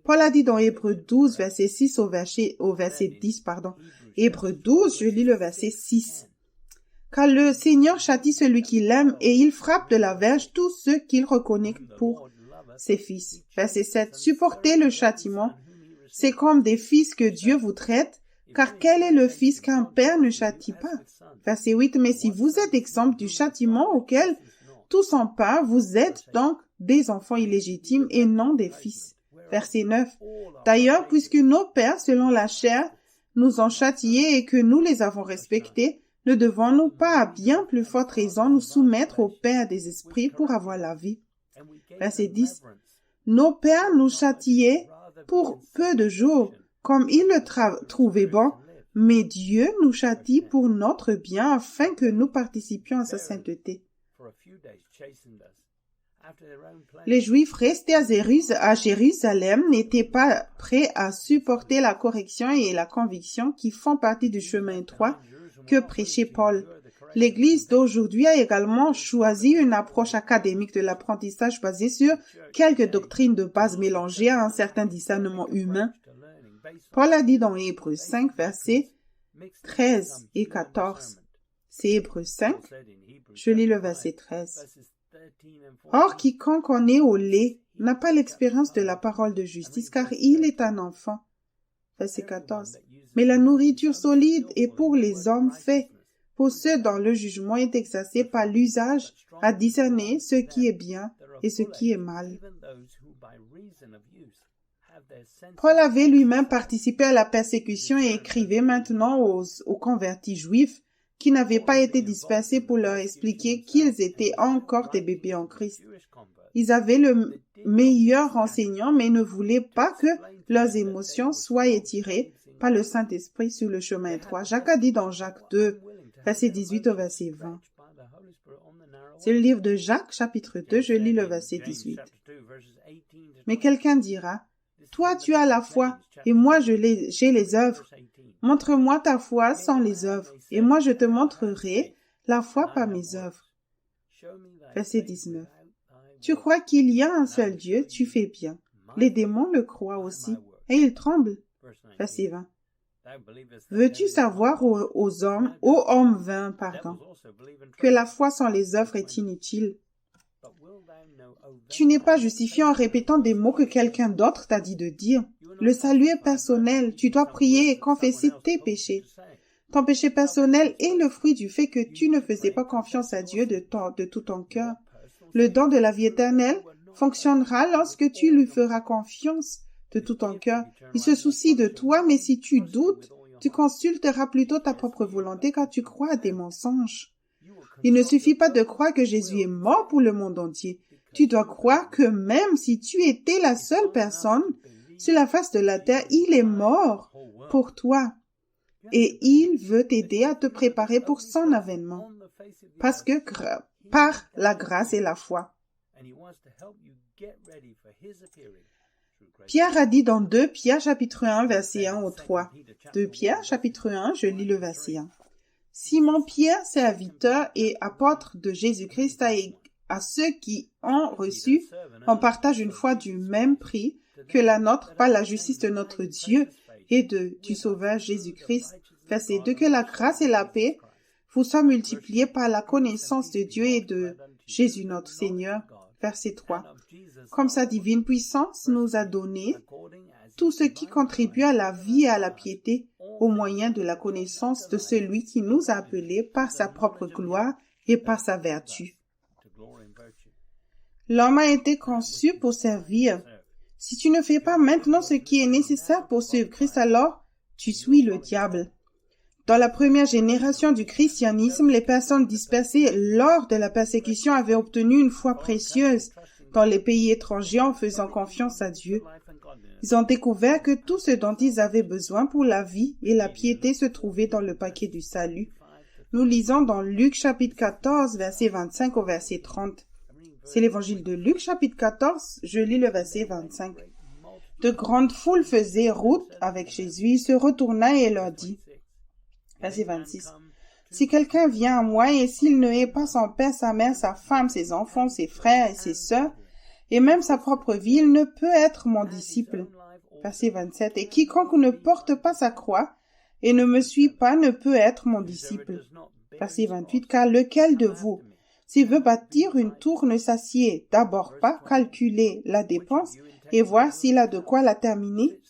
Paul a dit dans Hébreux 12, verset 6 au verset 10, Hébreux 12, je lis le verset 6. Car le Seigneur châtie celui qui l'aime et il frappe de la verge tous ceux qu'il reconnaît pour ses fils. Verset 7. Supportez le châtiment. C'est comme des fils que Dieu vous traite, car quel est le fils qu'un père ne châtie pas? Verset 8. Mais si vous êtes exempt du châtiment auquel tous ont part, vous êtes donc des enfants illégitimes et non des fils. Verset 9. D'ailleurs, puisque nos pères, selon la chair, nous ont châtiés et que nous les avons respectés, ne devons-nous pas à bien plus forte raison nous soumettre au Père des esprits pour avoir la vie? Verset 10. Nos pères nous châtiaient pour peu de jours, comme ils le trouvaient bon, mais Dieu nous châtie pour notre bien afin que nous participions à sa sainteté. Les Juifs restés à Jérusalem n'étaient pas prêts à supporter la correction et la conviction qui font partie du chemin étroit que prêchait Paul. L'Église d'aujourd'hui a également choisi une approche académique de l'apprentissage basée sur quelques doctrines de base mélangées à un certain discernement humain. Paul a dit dans Hébreux 5, verset 13 et 14. C'est Hébreux 5. Je lis le verset 13. Or, quiconque en est au lait n'a pas l'expérience de la parole de justice, car il est un enfant. Verset 14. Mais la nourriture solide est pour les hommes faits, pour ceux dont le jugement est exercé par l'usage à discerner ce qui est bien et ce qui est mal. Paul avait lui-même participé à la persécution et écrivait maintenant aux convertis juifs qui n'avaient pas été dispersés pour leur expliquer qu'ils étaient encore des bébés en Christ. Ils avaient le meilleur enseignant, mais ne voulaient pas que leurs émotions soient étirées par le Saint-Esprit sur le chemin étroit. Jacques a dit dans Jacques 2, verset 18 au verset 20. C'est le livre de Jacques, chapitre 2, je lis le verset 18. Mais quelqu'un dira, « Toi, tu as la foi, et moi, j'ai les œuvres. Montre-moi ta foi sans les œuvres, et moi, je te montrerai la foi par mes œuvres. » Verset 19. Tu crois qu'il y a un seul Dieu, tu fais bien. Les démons le croient aussi, et ils tremblent. Verset 20. Veux-tu savoir, ô homme vain, que la foi sans les œuvres est inutile? Tu n'es pas justifié en répétant des mots que quelqu'un d'autre t'a dit de dire. Le salut est personnel. Tu dois prier et confesser tes péchés. Ton péché personnel est le fruit du fait que tu ne faisais pas confiance à Dieu de tout ton cœur. Le don de la vie éternelle fonctionnera lorsque tu lui feras confiance de tout ton cœur. Il se soucie de toi, mais si tu doutes, tu consulteras plutôt ta propre volonté car tu crois à des mensonges. Il ne suffit pas de croire que Jésus est mort pour le monde entier. Tu dois croire que même si tu étais la seule personne sur la face de la terre, il est mort pour toi. Et il veut t'aider à te préparer pour son avènement. Parce que par la grâce et la foi. Pierre a dit dans 2 Pierre chapitre 1 verset 1 au 3. 2 Pierre chapitre 1, je lis le verset 1. Simon Pierre, serviteur et apôtre de Jésus-Christ, à ceux qui ont reçu, on partage une foi du même prix que la nôtre par la justice de notre Dieu et du Sauveur Jésus-Christ. Verset 2, que la grâce et la paix vous soient multipliées par la connaissance de Dieu et de Jésus notre Seigneur. Verset 3, comme sa divine puissance nous a donné tout ce qui contribue à la vie et à la piété au moyen de la connaissance de celui qui nous a appelés par sa propre gloire et par sa vertu. L'homme a été conçu pour servir. Si tu ne fais pas maintenant ce qui est nécessaire pour suivre Christ, alors tu suis le diable. Dans la première génération du christianisme, les personnes dispersées lors de la persécution avaient obtenu une foi précieuse dans les pays étrangers en faisant confiance à Dieu. Ils ont découvert que tout ce dont ils avaient besoin pour la vie et la piété se trouvait dans le paquet du salut. Nous lisons dans Luc chapitre 14, verset 25 au verset 30. C'est l'évangile de Luc chapitre 14, je lis le verset 25. De grandes foules faisaient route avec Jésus, il se retourna et leur dit, verset 26, si quelqu'un vient à moi et s'il ne hait pas son père, sa mère, sa femme, ses enfants, ses frères et ses sœurs, et même sa propre vie, il ne peut être mon disciple. Verset 27, et quiconque ne porte pas sa croix et ne me suit pas ne peut être mon disciple. Verset 28, car lequel de vous, s'il veut bâtir une tour, ne s'assied d'abord pas, calculer la dépense et voir s'il a de quoi la terminer.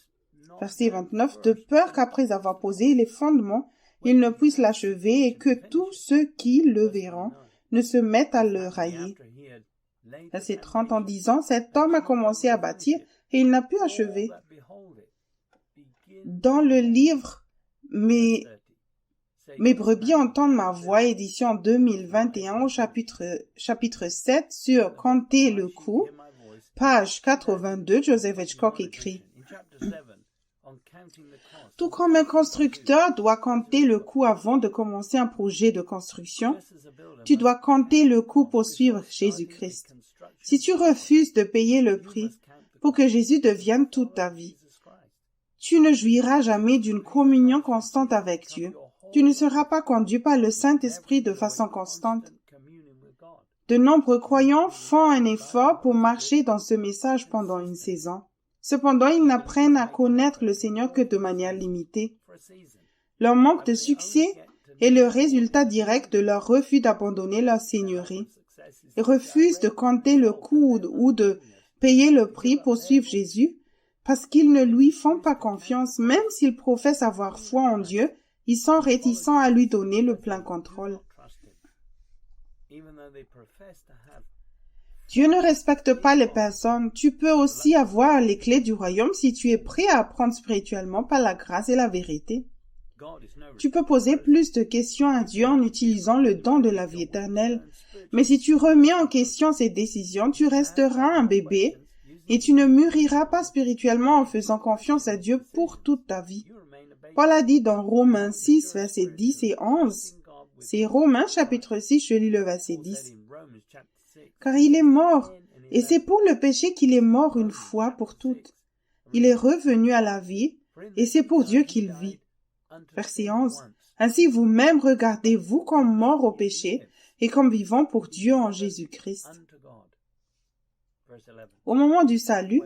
Verset 29, de peur qu'après avoir posé les fondements, il ne puisse l'achever et que tous ceux qui le verront ne se mettent à le railler. Verset 30, en disant, cet homme a commencé à bâtir et il n'a pu achever. Dans le livre Mes brebis entendent ma voix, édition 2021, au chapitre 7, sur compter le coût, page 82, Joseph Hitchcock écrit. Tout comme un constructeur doit compter le coût avant de commencer un projet de construction, tu dois compter le coût pour suivre Jésus-Christ. Si tu refuses de payer le prix pour que Jésus devienne toute ta vie, tu ne jouiras jamais d'une communion constante avec Dieu. Tu ne seras pas conduit par le Saint-Esprit de façon constante. De nombreux croyants font un effort pour marcher dans ce message pendant une saison. Cependant, ils n'apprennent à connaître le Seigneur que de manière limitée. Leur manque de succès est le résultat direct de leur refus d'abandonner leur seigneurie. Ils refusent de compter le coût ou de payer le prix pour suivre Jésus parce qu'ils ne lui font pas confiance. Même s'ils professent avoir foi en Dieu, ils sont réticents à lui donner le plein contrôle. Dieu ne respecte pas les personnes. Tu peux aussi avoir les clés du royaume si tu es prêt à apprendre spirituellement par la grâce et la vérité. Tu peux poser plus de questions à Dieu en utilisant le don de la vie éternelle. Mais si tu remets en question ces décisions, tu resteras un bébé et tu ne mûriras pas spirituellement en faisant confiance à Dieu pour toute ta vie. Paul a dit dans Romains 6, versets 10 et 11. C'est Romains chapitre 6, je lis le verset 10. Car il est mort, et c'est pour le péché qu'il est mort une fois pour toutes. Il est revenu à la vie, et c'est pour Dieu qu'il vit. Verset 11. Ainsi vous-même regardez-vous comme morts au péché et comme vivants pour Dieu en Jésus-Christ. Au moment du salut,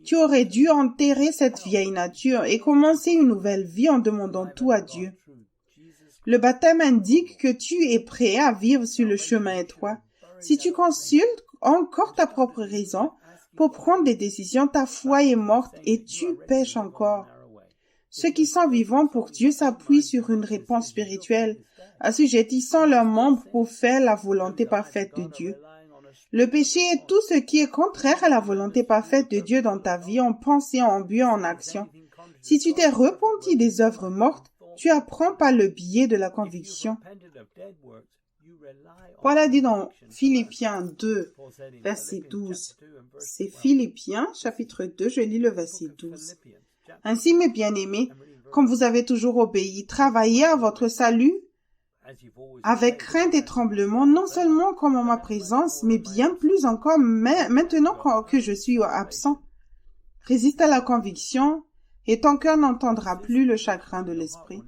tu aurais dû enterrer cette vieille nature et commencer une nouvelle vie en demandant tout à Dieu. Le baptême indique que tu es prêt à vivre sur le chemin étroit. Si tu consultes encore ta propre raison pour prendre des décisions, ta foi est morte et tu pèches encore. Ceux qui sont vivants pour Dieu s'appuient sur une réponse spirituelle, assujettissant leurs membres pour faire la volonté parfaite de Dieu. Le péché est tout ce qui est contraire à la volonté parfaite de Dieu dans ta vie, en pensée, en but, en action. Si tu t'es repenti des œuvres mortes, tu apprends par le biais de la conviction. Paul a dit dans Philippiens 2, verset 12. C'est Philippiens, chapitre 2, je lis le verset 12. Ainsi, mes bien-aimés, comme vous avez toujours obéi, travaillez à votre salut avec crainte et tremblement, non seulement comme en ma présence, mais bien plus encore maintenant que je suis absent. Résiste à la conviction, et ton cœur n'entendra plus le chagrin de l'esprit.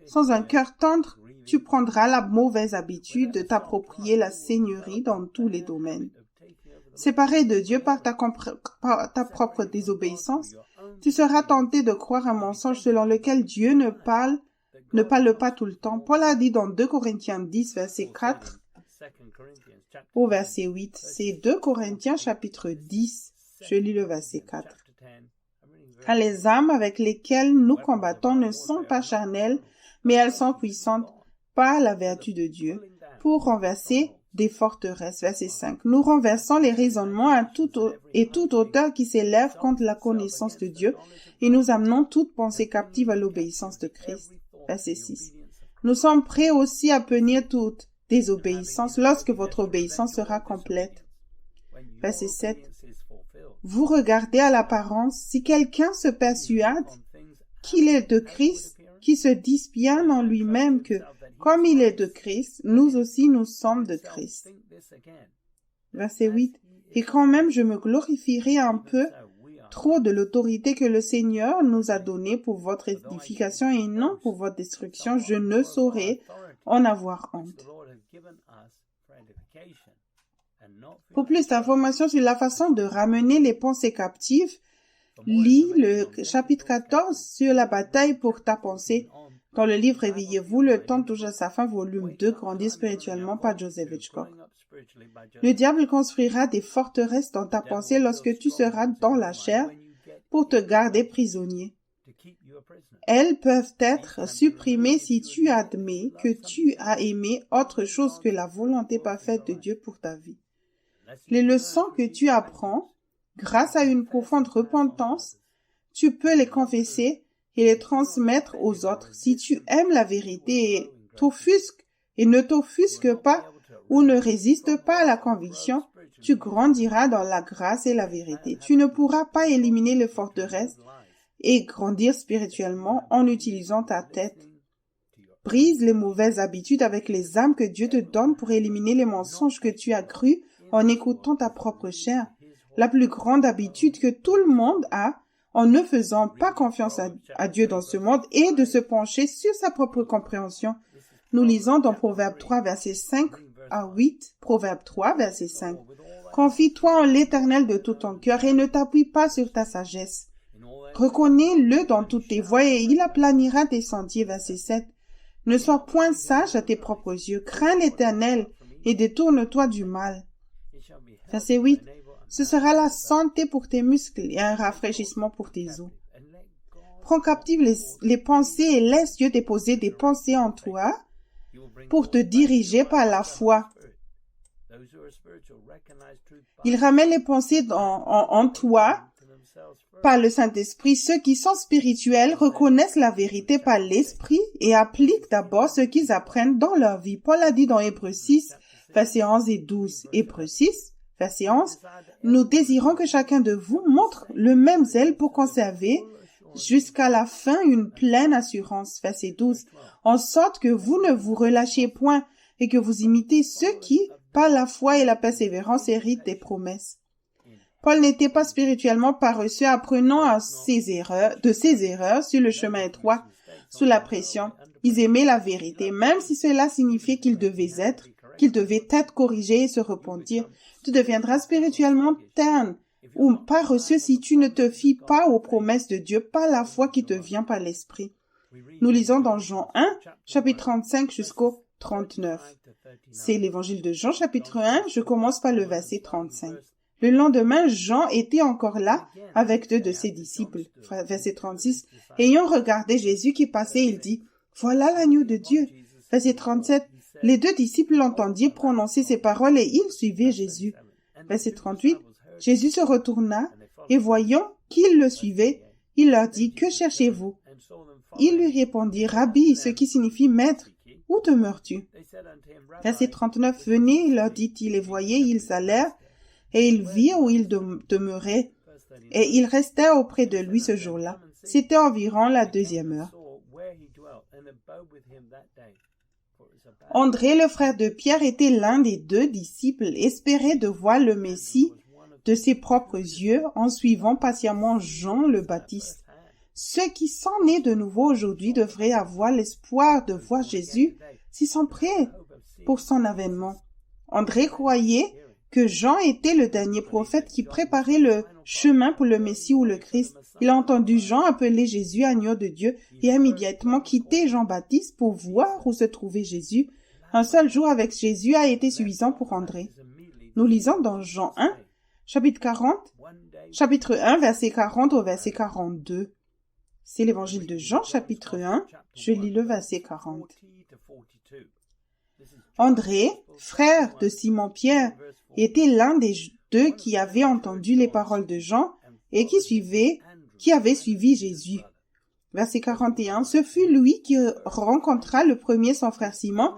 Sans un cœur tendre, tu prendras la mauvaise habitude de t'approprier la seigneurie dans tous les domaines. Séparé de Dieu par ta propre désobéissance, tu seras tenté de croire un mensonge selon lequel Dieu ne parle pas tout le temps. Paul a dit dans 2 Corinthiens 10, verset 4 au verset 8. C'est 2 Corinthiens chapitre 10, je lis le verset 4. Car les âmes avec lesquelles nous combattons ne sont pas charnelles, mais elles sont puissantes par la vertu de Dieu pour renverser des forteresses. Verset 5. Nous renversons les raisonnements et toute hauteur qui s'élève contre la connaissance de Dieu et nous amenons toute pensée captive à l'obéissance de Christ. Verset 6. Nous sommes prêts aussi à punir toute désobéissance lorsque votre obéissance sera complète. Verset 7. Vous regardez à l'apparence, si quelqu'un se persuade qu'il est de Christ, qui se dise bien en lui-même que, comme il est de Christ, nous aussi nous sommes de Christ. Verset 8. Et quand même je me glorifierai un peu trop de l'autorité que le Seigneur nous a donnée pour votre édification et non pour votre destruction, je ne saurais en avoir honte. Pour plus d'informations sur la façon de ramener les pensées captives, lis le chapitre 14 sur la bataille pour ta pensée. Dans le livre Réveillez-vous, le temps touche à sa fin, volume 2, Grandir spirituellement par Joseph Hitchcock. Le diable construira des forteresses dans ta pensée lorsque tu seras dans la chair pour te garder prisonnier. Elles peuvent être supprimées si tu admets que tu as aimé autre chose que la volonté parfaite de Dieu pour ta vie. Les leçons que tu apprends, grâce à une profonde repentance, tu peux les confesser et les transmettre aux autres. Si tu aimes la vérité et ne t'offusques pas ou ne résistes pas à la conviction, tu grandiras dans la grâce et la vérité. Tu ne pourras pas éliminer les forteresses et grandir spirituellement en utilisant ta tête. Brise les mauvaises habitudes avec les âmes que Dieu te donne pour éliminer les mensonges que tu as crus en écoutant ta propre chair. La plus grande habitude que tout le monde a en ne faisant pas confiance à Dieu dans ce monde est de se pencher sur sa propre compréhension. Nous lisons dans Proverbe 3, verset 5 à 8, Proverbe 3, verset 5. Confie-toi en l'Éternel de tout ton cœur et ne t'appuie pas sur ta sagesse. Reconnais-le dans toutes tes voies et il aplanira tes sentiers. Verset 7. Ne sois point sage à tes propres yeux. Crains l'Éternel et détourne-toi du mal. Verset 8. Ce sera la santé pour tes muscles et un rafraîchissement pour tes os. Prends captive les pensées et laisse Dieu déposer des pensées en toi pour te diriger par la foi. Il ramène les pensées en toi par le Saint-Esprit. Ceux qui sont spirituels reconnaissent la vérité par l'Esprit et appliquent d'abord ce qu'ils apprennent dans leur vie. Paul a dit dans Hébreux 6, versets 11 et 12. Hébreux 6, verset 11. Nous désirons que chacun de vous montre le même zèle pour conserver jusqu'à la fin une pleine assurance. Verset 12. En sorte que vous ne vous relâchiez point et que vous imitez ceux qui, par la foi et la persévérance, héritent des promesses. Paul n'était pas spirituellement paresseux, apprenant de ses erreurs sur le chemin étroit, sous la pression. Ils aimaient la vérité, même si cela signifiait qu'ils devaient être corrigés et se repentir. Tu deviendras spirituellement terne ou paresseux si tu ne te fies pas aux promesses de Dieu, par la foi qui te vient par l'Esprit. Nous lisons dans Jean 1, chapitre 35 jusqu'au 39. C'est l'évangile de Jean, chapitre 1, je commence par le verset 35. Le lendemain, Jean était encore là avec 2 de ses disciples. Verset 36. Ayant regardé Jésus qui passait, il dit, « Voilà l'agneau de Dieu. » Verset 37. Les 2 disciples l'entendirent prononcer ces paroles et ils suivaient Jésus. Verset 38. Jésus se retourna et voyant qu'ils le suivaient, il leur dit, « Que cherchez-vous » Ils lui répondirent, « Rabbi », ce qui signifie « maître, où demeures-tu » Verset 39. Venez, leur dit-il, et voyez, ils allèrent, et ils virent où il demeurait, et ils restèrent auprès de lui ce jour-là. C'était environ la 2e heure. André, le frère de Pierre, était l'un des 2 disciples, espérait de voir le Messie de ses propres yeux en suivant patiemment Jean le Baptiste. Ceux qui sont nés de nouveau aujourd'hui devraient avoir l'espoir de voir Jésus s'ils sont prêts pour son avènement. André croyait que Jean était le dernier prophète qui préparait le chemin pour le Messie ou le Christ. Il a entendu Jean appeler Jésus agneau de Dieu et a immédiatement quitté Jean-Baptiste pour voir où se trouvait Jésus. Un seul jour avec Jésus a été suffisant pour André. Nous lisons dans Jean 1, chapitre 1, verset 40 au verset 42. C'est l'évangile de Jean, chapitre 1. Je lis le verset 40. André, frère de Simon-Pierre, était l'un des 2 qui avaient entendu les paroles de Jean et qui avait suivi Jésus. Verset 41. Ce fut lui qui rencontra le premier son frère Simon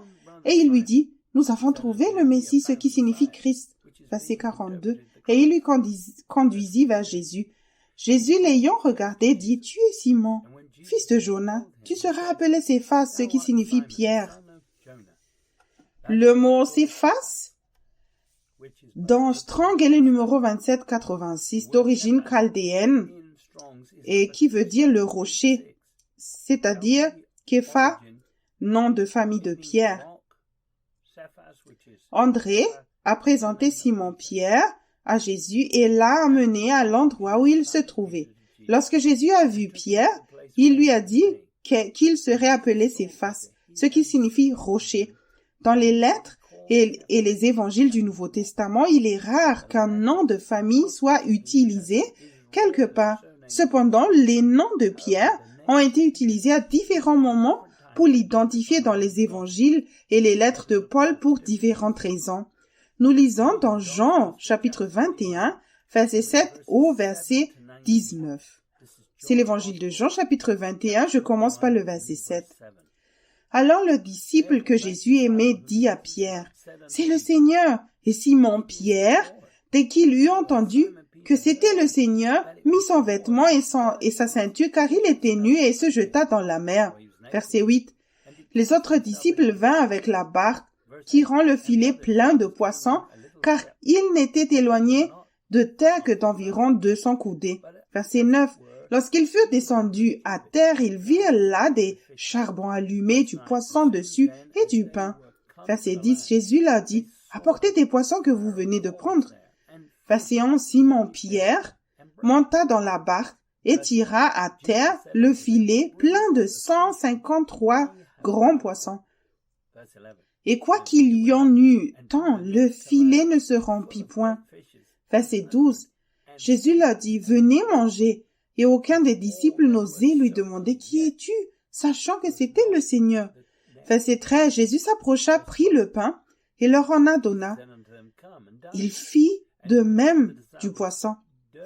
et il lui dit, « Nous avons trouvé le Messie, ce qui signifie Christ. » Verset 42. Et il lui conduisit vers Jésus. Jésus, l'ayant regardé, dit, « Tu es Simon, fils de Jonas, tu seras appelé Céphas, ce qui signifie Pierre. » Le mot Céphas, dans Strong, est le numéro 2786, d'origine chaldéenne, et qui veut dire le rocher, c'est-à-dire Képha, nom de famille de Pierre. André a présenté Simon-Pierre à Jésus et l'a amené à l'endroit où il se trouvait. Lorsque Jésus a vu Pierre, il lui a dit qu'il serait appelé Céphas, ce qui signifie rocher. Dans les lettres et les évangiles du Nouveau Testament, il est rare qu'un nom de famille soit utilisé quelque part. Cependant, les noms de Pierre ont été utilisés à différents moments pour l'identifier dans les évangiles et les lettres de Paul pour différentes raisons. Nous lisons dans Jean, chapitre 21, verset 7 au verset 19. C'est l'évangile de Jean, chapitre 21, je commence par le verset 7. Alors le disciple que Jésus aimait dit à Pierre, « C'est le Seigneur !» Et Simon-Pierre, dès qu'il eut entendu que c'était le Seigneur, mit son vêtement et sa ceinture, car il était nu, et se jeta dans la mer. Verset 8. Les autres disciples vinrent avec la barque, tirant le filet plein de poissons, car ils n'étaient éloignés de terre que d'environ 200 coudées. Verset 9. Lorsqu'ils furent descendus à terre, ils virent là des charbons allumés, du poisson dessus et du pain. Verset 10. Jésus leur dit, « Apportez des poissons que vous venez de prendre. » Verset 11. Simon-Pierre monta dans la barque et tira à terre le filet plein de 153 grands poissons. Et quoi qu'il y en eût tant, le filet ne se remplit point. Verset 12. Jésus leur dit, venez manger. Et aucun des disciples n'osait lui demander, qui es-tu? Sachant que c'était le Seigneur. Verset 13. Jésus s'approcha, prit le pain et leur en donna. Il fit de même du poisson.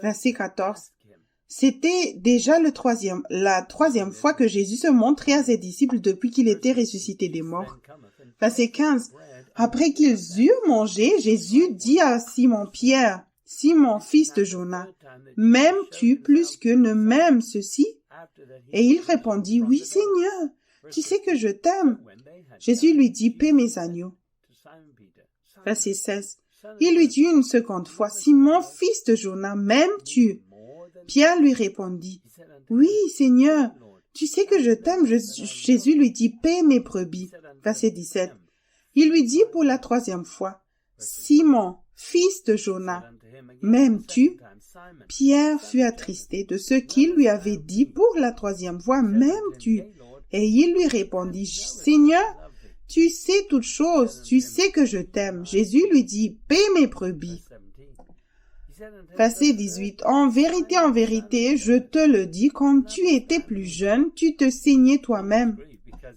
Verset 14. C'était déjà la troisième fois que Jésus se montrait à ses disciples depuis qu'il était ressuscité des morts. Verset 15. Après qu'ils eurent mangé, Jésus dit à Simon-Pierre, « Simon, fils de Jonas, m'aimes-tu plus que ne m'aime ceci ?» Et il répondit, « Oui, Seigneur, tu sais que je t'aime. » Jésus lui dit, « Paie mes agneaux. » Verset 16. Il lui dit une seconde fois, « Simon, fils de Jonas, m'aimes-tu » Pierre lui répondit, « Oui, Seigneur, tu sais que je t'aime. » Jésus lui dit, « Paie mes brebis. » Verset 17. Il lui dit pour la troisième fois, « Simon, fils de Jonas, m'aimes-tu » Pierre fut attristé de ce qu'il lui avait dit pour la troisième fois, « M'aimes-tu » Et il lui répondit, « Seigneur, tu sais toutes choses, tu sais que je t'aime. » Jésus lui dit, « Paie mes brebis. » Verset 18. En vérité, je te le dis, quand tu étais plus jeune, tu te saignais toi-même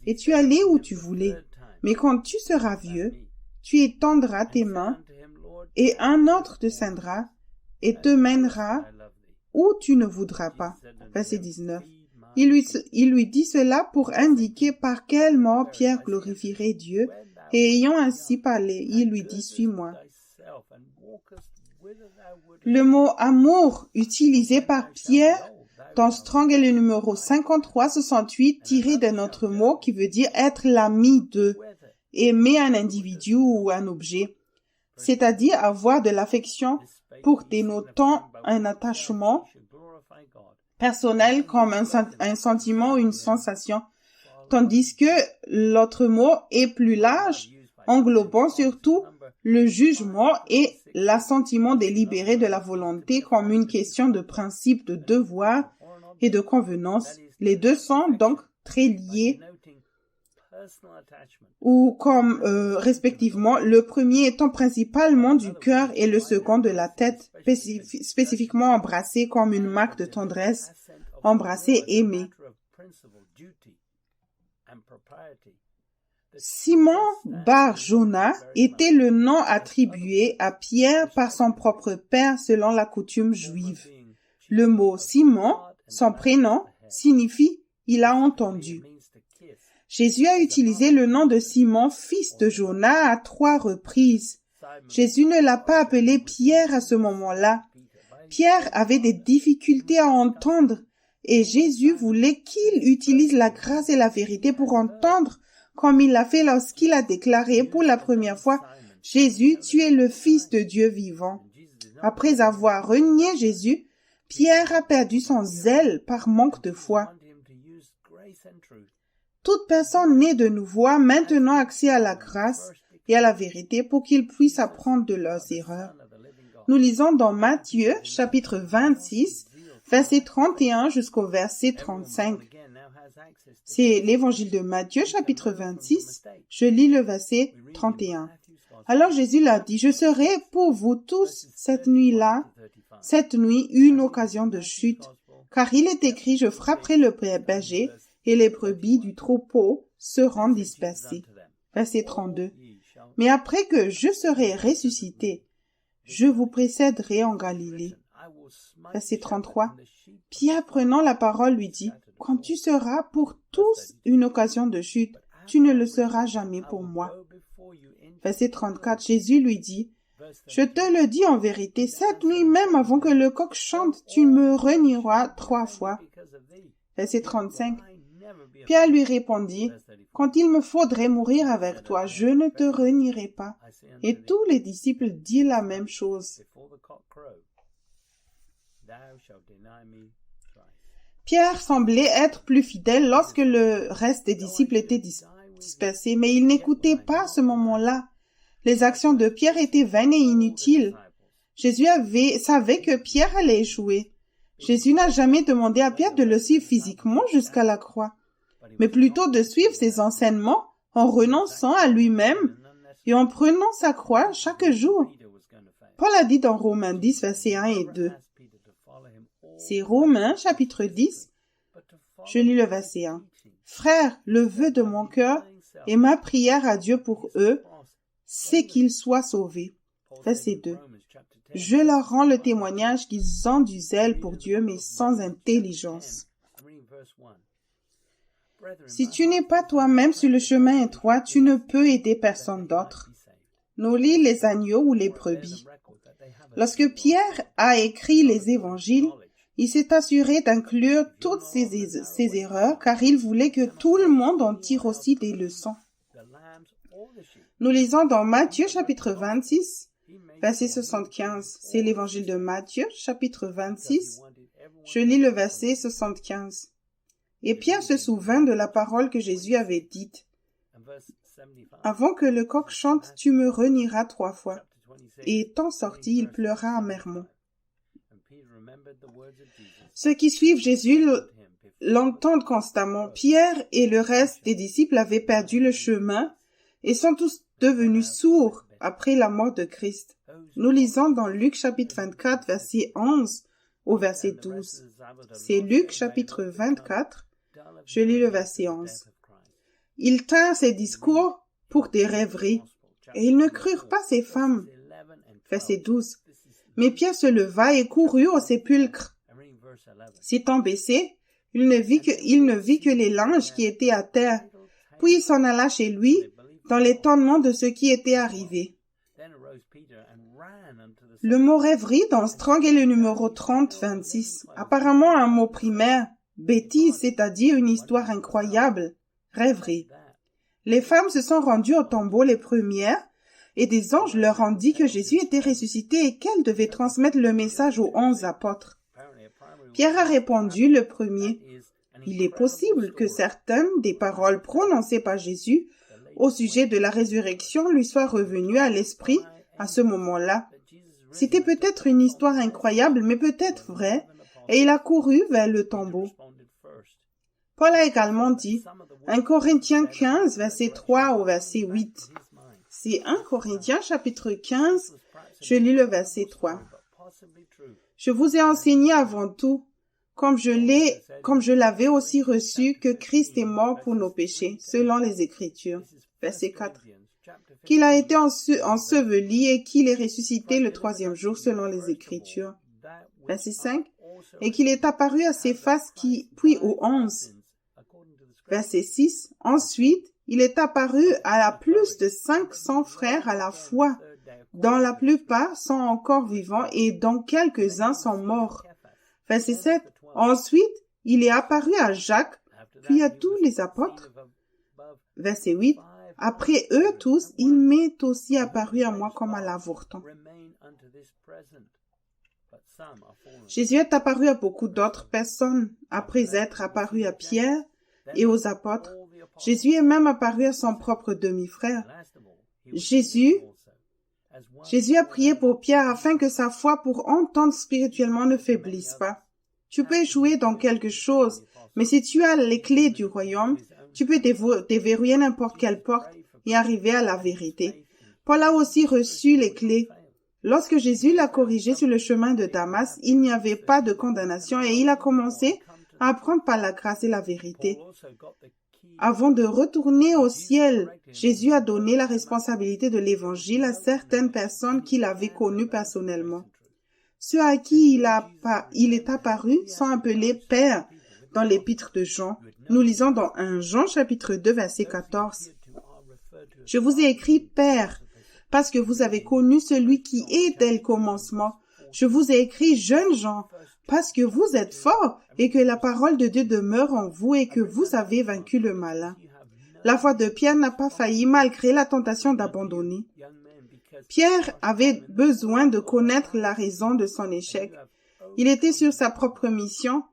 et tu allais où tu voulais. Mais quand tu seras vieux, tu étendras tes mains et un autre te ceindra et te mènera où tu ne voudras pas. Verset 19. Il lui dit cela pour indiquer par quelle mort Pierre glorifierait Dieu, et ayant ainsi parlé, il lui dit, suis-moi. Le mot amour utilisé par Pierre dans Strong est le numéro 5368 tiré d'un autre mot qui veut dire être l'ami de, aimer un individu ou un objet, c'est-à-dire avoir de l'affection pour dénotant un attachement personnel comme un sentiment ou une sensation, tandis que l'autre mot est plus large, englobant surtout le jugement et l'assentiment délibéré de la volonté comme une question de principe, de devoir et de convenance. Les deux sont donc très liés, ou comme respectivement, le premier étant principalement du cœur et le second de la tête, spécifiquement embrassé comme une marque de tendresse, embrassé, aimé. Simon Bar Jonas était le nom attribué à Pierre par son propre père selon la coutume juive. Le mot Simon, son prénom, signifie « il a entendu ». Jésus a utilisé le nom de Simon, fils de Jonas, à 3 reprises. Jésus ne l'a pas appelé Pierre à ce moment-là. Pierre avait des difficultés à entendre et Jésus voulait qu'il utilise la grâce et la vérité pour entendre, comme il l'a fait lorsqu'il a déclaré pour la première fois « Jésus, tu es le Fils de Dieu vivant ». Après avoir renié Jésus, Pierre a perdu son zèle par manque de foi. Toute personne née de nouveau a maintenant accès à la grâce et à la vérité pour qu'ils puissent apprendre de leurs erreurs. Nous lisons dans Matthieu, chapitre 26, verset 31 jusqu'au verset 35. C'est l'évangile de Matthieu, chapitre 26. Je lis le verset 31. Alors Jésus leur dit, « Je serai pour vous tous cette nuit, une occasion de chute. Car il est écrit, je frapperai le berger, et les brebis du troupeau seront dispersées. » Verset 32. « Mais après que je serai ressuscité, je vous précéderai en Galilée. » Verset 33. Pierre, prenant la parole, lui dit, « Quand tu seras pour tous une occasion de chute, tu ne le seras jamais pour moi. » Verset 34. Jésus lui dit, « Je te le dis en vérité, cette nuit même avant que le coq chante, tu me renieras 3 fois. » Verset 35. Pierre lui répondit, « Quand il me faudrait mourir avec toi, je ne te renierai pas. » Et tous les disciples dirent la même chose. Pierre semblait être plus fidèle lorsque le reste des disciples étaient dispersés, mais il n'écoutait pas à ce moment-là. Les actions de Pierre étaient vaines et inutiles. Jésus savait que Pierre allait échouer. Jésus n'a jamais demandé à Pierre de le suivre physiquement jusqu'à la croix, mais plutôt de suivre ses enseignements en renonçant à lui-même et en prenant sa croix chaque jour. Paul a dit dans Romains 10, versets 1 et 2. C'est Romains, chapitre 10. Je lis le verset 1. Frères, le vœu de mon cœur et ma prière à Dieu pour eux, c'est qu'ils soient sauvés. Verset 2. Je leur rends le témoignage qu'ils ont du zèle pour Dieu, mais sans intelligence. Si tu n'es pas toi-même sur le chemin étroit, tu ne peux aider personne d'autre. Nourris les agneaux ou les brebis. Lorsque Pierre a écrit les évangiles, il s'est assuré d'inclure toutes ces erreurs, car il voulait que tout le monde en tire aussi des leçons. Nous lisons dans Matthieu chapitre 26, verset 75. C'est l'évangile de Matthieu chapitre 26. Je lis le verset 75. Et Pierre se souvint de la parole que Jésus avait dite. Avant que le coq chante, tu me renieras 3 fois. Et étant sorti, il pleura amèrement. Ceux qui suivent Jésus l'entendent constamment. Pierre et le reste des disciples avaient perdu le chemin et sont tous devenus sourds après la mort de Christ. Nous lisons dans Luc chapitre 24, verset 11 au verset 12. C'est Luc chapitre 24. Je lis le verset 11. Ils tinrent ces discours pour des rêveries, et ils ne crurent pas ces femmes. Verset 12. Mais Pierre se leva et courut au sépulcre. S'étant baissé, il ne vit que les linges qui étaient à terre. Puis il s'en alla chez lui, dans l'étonnement de ce qui était arrivé. Le mot rêverie dans Strong est le numéro 30-26. Apparemment un mot primaire, bêtise, c'est-à-dire une histoire incroyable, rêverie. Les femmes se sont rendues au tombeau les premières, et des anges leur ont dit que Jésus était ressuscité et qu'elles devaient transmettre le message aux 11 apôtres. Pierre a répondu le premier. Il est possible que certaines des paroles prononcées par Jésus au sujet de la résurrection lui soient revenues à l'esprit à ce moment-là. C'était peut-être une histoire incroyable, mais peut-être vraie, et il a couru vers le tombeau. Paul a également dit, 1 Corinthiens 15, verset 3 au verset 8. C'est 1 Corinthiens chapitre 15, je lis le verset 3. Je vous ai enseigné avant tout, comme je l'avais aussi reçu, que Christ est mort pour nos péchés, selon les Écritures. Verset 4. Qu'il a été enseveli et qu'il est ressuscité le 3e jour, selon les Écritures. Verset 5. Et qu'il est apparu à ses faces puis aux 11. Verset 6. Ensuite, il est apparu à plus de 500 frères à la fois, dont la plupart sont encore vivants et dont quelques-uns sont morts. Verset 7. Ensuite, il est apparu à Jacques, puis à tous les apôtres. Verset 8. Après eux tous, il m'est aussi apparu à moi comme à l'avorton. Jésus est apparu à beaucoup d'autres personnes, après être apparu à Pierre et aux apôtres. Jésus est même apparu à son propre demi-frère. Jésus a prié pour Pierre afin que sa foi pour entendre spirituellement ne faiblisse pas. Tu peux échouer dans quelque chose, mais si tu as les clés du royaume, tu peux déverrouiller n'importe quelle porte et arriver à la vérité. Paul a aussi reçu les clés. Lorsque Jésus l'a corrigé sur le chemin de Damas, il n'y avait pas de condamnation et il a commencé à apprendre par la grâce et la vérité. Avant de retourner au ciel, Jésus a donné la responsabilité de l'évangile à certaines personnes qu'il avait connues personnellement. Ceux à qui il est apparu sont appelés pères dans l'épître de Jean. Nous lisons dans 1 Jean chapitre 2 verset 14. Je vous ai écrit père, parce que vous avez connu celui qui est dès le commencement. Je vous ai écrit jeunes gens, parce que vous êtes forts et que la parole de Dieu demeure en vous et que vous avez vaincu le malin. La foi de Pierre n'a pas failli malgré la tentation d'abandonner. Pierre avait besoin de connaître la raison de son échec. Il était sur sa propre mission,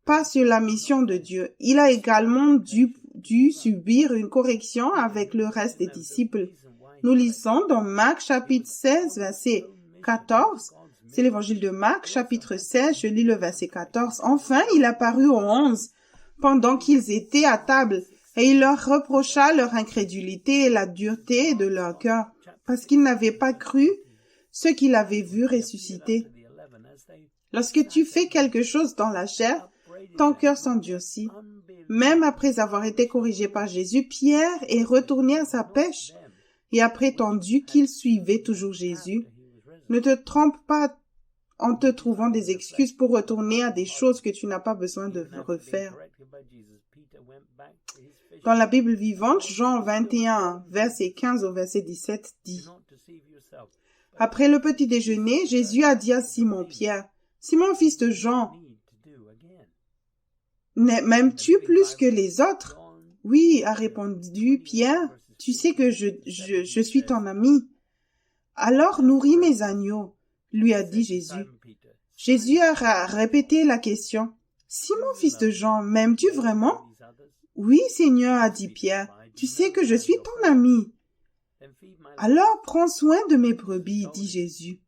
pas sur la mission de Dieu. Il a également dû subir une correction avec le reste des disciples. Nous lisons dans Marc chapitre 16, verset 14, C'est l'évangile de Marc, chapitre 16, je lis le verset 14. Enfin, il apparut aux 11, pendant qu'ils étaient à table, et il leur reprocha leur incrédulité et la dureté de leur cœur, parce qu'ils n'avaient pas cru ce qu'il avait vu ressusciter. Lorsque tu fais quelque chose dans la chair, ton cœur s'endurcit. Même après avoir été corrigé par Jésus, Pierre est retourné à sa pêche et a prétendu qu'il suivait toujours Jésus. Ne te trompe pas en te trouvant des excuses pour retourner à des choses que tu n'as pas besoin de refaire. Dans la Bible vivante, Jean 21, verset 15 au verset 17 dit: Après le petit déjeuner, Jésus a dit à Simon-Pierre: Simon, fils de Jean, m'aimes-tu plus que les autres? Oui, a répondu Pierre, tu sais que je suis ton ami. Alors nourris mes agneaux, lui a dit Jésus. Jésus a répété la question. Simon, fils de Jean, m'aimes-tu vraiment? Oui, Seigneur, a dit Pierre, tu sais que je suis ton ami. Alors prends soin de mes brebis, dit Jésus.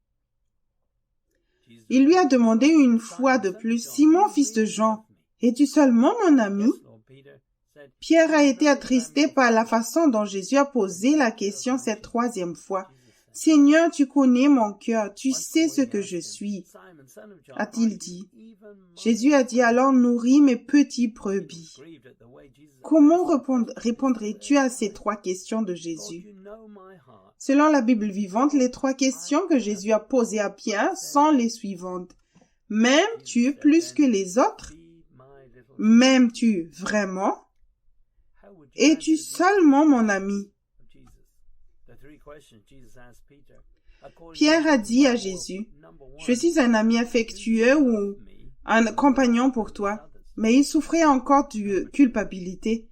Il lui a demandé une fois de plus, Simon, fils de Jean, es-tu seulement mon ami? Pierre a été attristé par la façon dont Jésus a posé la question cette troisième fois. Seigneur, tu connais mon cœur, tu sais ce que je suis, a-t-il dit. Jésus a dit, alors nourris mes petits brebis. Comment répondrais-tu à ces trois questions de Jésus? Selon la Bible vivante, les trois questions que Jésus a posées à Pierre sont les suivantes. M'aimes-tu plus que les autres? M'aimes-tu vraiment? Es-tu seulement mon ami? Pierre a dit à Jésus, je suis un ami affectueux ou un compagnon pour toi, mais il souffrait encore de culpabilité.